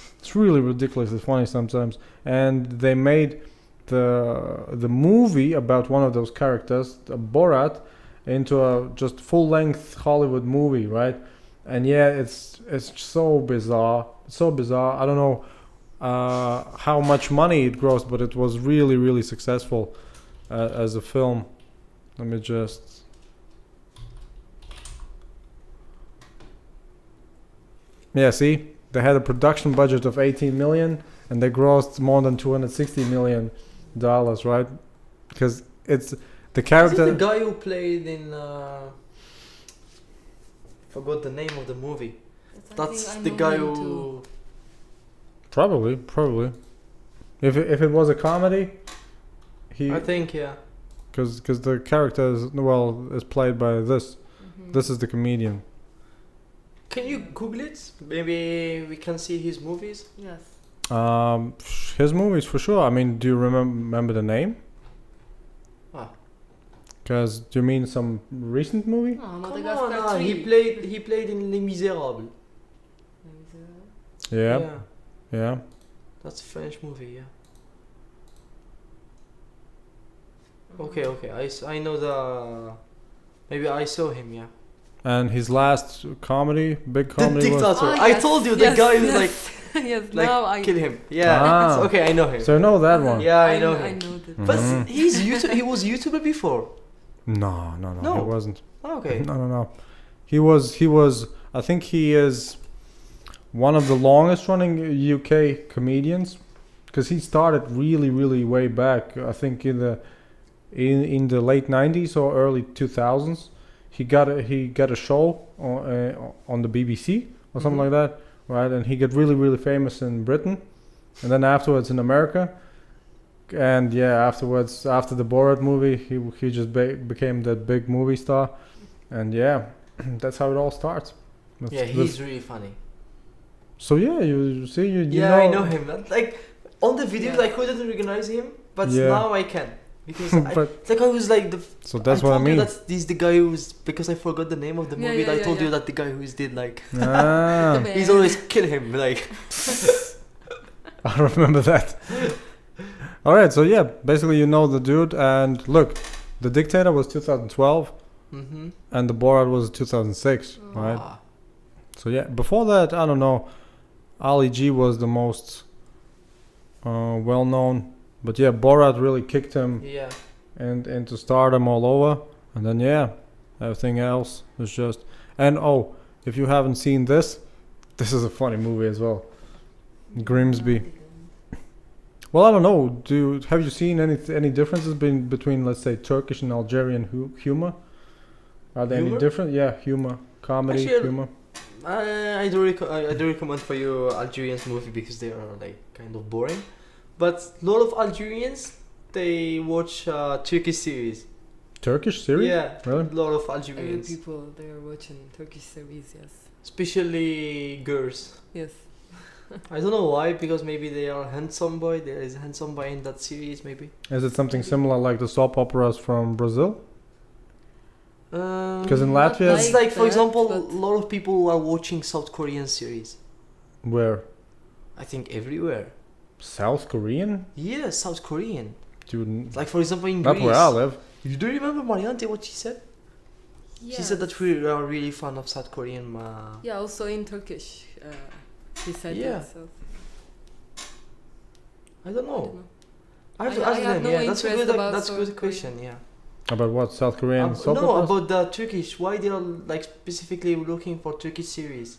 Speaker 1: And they made the movie about one of those characters, Borat, into a just full-length Hollywood movie, right? And yeah, it's so bizarre. I don't know how much money it grossed, but it was really, really successful as a film. Let me just Yeah, see, they had a production budget of 18 million, and they grossed more than 260 million dollars, right? Because it's the
Speaker 2: Is
Speaker 1: character.
Speaker 2: it the guy who played in? Forgot the name of the movie. That's the guy who.
Speaker 1: Probably. If it was a comedy,
Speaker 2: I think yeah.
Speaker 1: because the character is played by this. This is the comedian.
Speaker 2: Can you Google it? Maybe we can see his movies.
Speaker 3: Yes.
Speaker 1: His movies for sure. I mean, do you remember the name?
Speaker 2: Ah.
Speaker 1: Because do you mean some recent movie?
Speaker 3: Oh,
Speaker 2: Come
Speaker 3: Madagascar
Speaker 2: on,
Speaker 3: 3.
Speaker 2: he played in Les Miserables.
Speaker 1: Yeah.
Speaker 2: That's a French movie, yeah. Okay. I know the. Maybe I saw him, yeah.
Speaker 1: And his last comedy, big
Speaker 2: The
Speaker 1: comedy was.
Speaker 2: dictator.
Speaker 3: Ah,
Speaker 2: I
Speaker 3: yes,
Speaker 2: told you the
Speaker 3: yes,
Speaker 2: guy who's
Speaker 3: yes.
Speaker 2: like
Speaker 3: Yes, now I
Speaker 2: kill him. Yeah.
Speaker 1: Ah.
Speaker 2: So, okay, I know him.
Speaker 1: So you know that one?
Speaker 2: Yeah, I know
Speaker 3: I
Speaker 2: him.
Speaker 3: know that.
Speaker 1: Mhm.
Speaker 2: But he was YouTuber before.
Speaker 1: No,
Speaker 2: No.
Speaker 1: he wasn't.
Speaker 2: Oh, okay.
Speaker 1: No. He was. I think he is one of the longest running UK comedians, because he started really way back. I think in the late 90s or early 2000s. He got a show on the BBC or something
Speaker 2: Mhm.
Speaker 1: like that, right? And he got really famous in Britain, and then afterwards in America. And yeah, afterwards, after the Borat movie, he just became that big movie star, and yeah, that's how it all starts.
Speaker 2: Yeah, he's really funny.
Speaker 1: So yeah, you see, you
Speaker 2: Yeah,
Speaker 1: know,
Speaker 2: I know him. Like on the videos,
Speaker 3: Yeah.
Speaker 2: I couldn't recognize him, but
Speaker 1: Yeah.
Speaker 2: now I can because
Speaker 1: But
Speaker 2: the guy who's like the.
Speaker 1: so that's what I
Speaker 2: told you
Speaker 1: mean.
Speaker 2: that he's the guy who's because I forgot the name of the
Speaker 3: Yeah,
Speaker 2: movie.
Speaker 3: yeah,
Speaker 2: I
Speaker 3: yeah,
Speaker 2: told you
Speaker 3: yeah.
Speaker 2: that the guy who's did like
Speaker 1: Ah,
Speaker 3: The
Speaker 2: he's
Speaker 3: bear.
Speaker 2: always kill him like.
Speaker 1: I remember that. All right, so yeah, basically you know the dude, and look, The Dictator was 2012,
Speaker 2: Mm-hmm.
Speaker 1: and The Borat was 2006, right?
Speaker 2: Ah,
Speaker 1: So yeah, before that, I don't know, Ali G was the most well known, but yeah, Borat really kicked him
Speaker 2: yeah.
Speaker 1: and into stardom all over, and then yeah, everything else was just. And oh, if you haven't seen this is a funny movie as well, Grimsby. Well, I don't know. Have you seen any differences between let's say Turkish and Algerian humor? Are there any
Speaker 2: Humor?
Speaker 1: different? Yeah, humor, comedy,
Speaker 2: Actually,
Speaker 1: humor.
Speaker 2: I do recommend for you Algerians movie because they are like kind of boring, but a lot of Algerians they watch Turkish series.
Speaker 1: Turkish series?
Speaker 2: Yeah,
Speaker 1: Really?
Speaker 2: a lot of
Speaker 3: Every
Speaker 2: Algerians,
Speaker 3: people they are watching Turkish series. Yes.
Speaker 2: especially girls.
Speaker 3: Yes.
Speaker 2: I don't know why, because maybe they are handsome boy. There is a handsome boy in that series, maybe.
Speaker 1: Is it something similar like the soap operas from Brazil? Because in
Speaker 3: Not
Speaker 1: Latvia,
Speaker 2: It's like, for
Speaker 3: that,
Speaker 2: example,
Speaker 3: but-
Speaker 2: a lot of people who are watching South Korean series.
Speaker 1: where
Speaker 2: I think everywhere.
Speaker 1: South Korean,
Speaker 2: Yeah, South Korean.
Speaker 1: dude,
Speaker 2: Like for example in
Speaker 1: not
Speaker 2: Greece.
Speaker 1: where I live.
Speaker 2: You do remember Mariante what she said?
Speaker 3: Yeah.
Speaker 2: She said that we are really fan of South Korean.
Speaker 3: Yeah, also in Turkish, he said
Speaker 2: Yeah.
Speaker 3: that. So
Speaker 2: I don't
Speaker 3: I
Speaker 2: know.
Speaker 3: don't know.
Speaker 2: I have to
Speaker 3: I
Speaker 2: ask
Speaker 3: have
Speaker 2: them.
Speaker 3: no
Speaker 2: Yeah, that's a
Speaker 3: interest
Speaker 2: good.
Speaker 3: about
Speaker 2: That's a
Speaker 3: South
Speaker 2: good
Speaker 3: Korea.
Speaker 2: question. Yeah.
Speaker 1: About what, South Korean soap
Speaker 2: no,
Speaker 1: operas?
Speaker 2: about the Turkish. Why they are like specifically looking for Turkish series?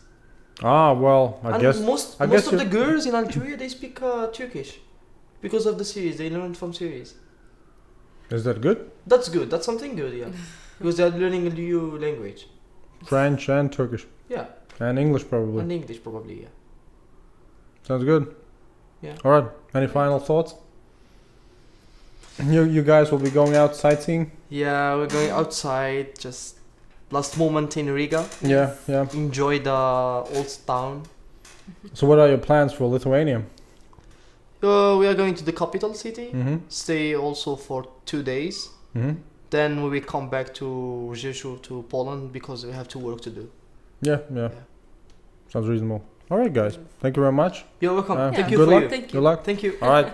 Speaker 1: Ah, well, I
Speaker 2: And
Speaker 1: guess
Speaker 2: most
Speaker 1: I guess
Speaker 2: of the
Speaker 1: you-
Speaker 2: girls in Algeria they speak Turkish because of the series. They learned from series.
Speaker 1: is that good?
Speaker 2: That's good. That's something good. Yeah, because they are learning a new language.
Speaker 1: French and Turkish
Speaker 2: Yeah,
Speaker 1: and English probably.
Speaker 2: and English probably. Yeah.
Speaker 1: Sounds good.
Speaker 2: Yeah.
Speaker 1: All right. Any final thoughts? You guys will be going out sightseeing?
Speaker 2: Yeah, we're going outside. Just last moment in Riga.
Speaker 1: Yeah, yeah.
Speaker 2: Enjoy the old town.
Speaker 1: So what are your plans for Lithuania?
Speaker 2: We are going to the capital city.
Speaker 1: Mm-hmm.
Speaker 2: Stay also for 2 days.
Speaker 1: Mm-hmm.
Speaker 2: Then we will come back to Rzeszów, to Poland, because we have to work to do.
Speaker 1: Yeah. Sounds reasonable. All right, guys. Thank you very much.
Speaker 2: You're welcome.
Speaker 1: Yeah.
Speaker 2: Thank you
Speaker 1: Good
Speaker 2: for
Speaker 1: luck.
Speaker 2: you.
Speaker 3: Thank you.
Speaker 1: Good luck.
Speaker 2: Thank you.
Speaker 1: All right.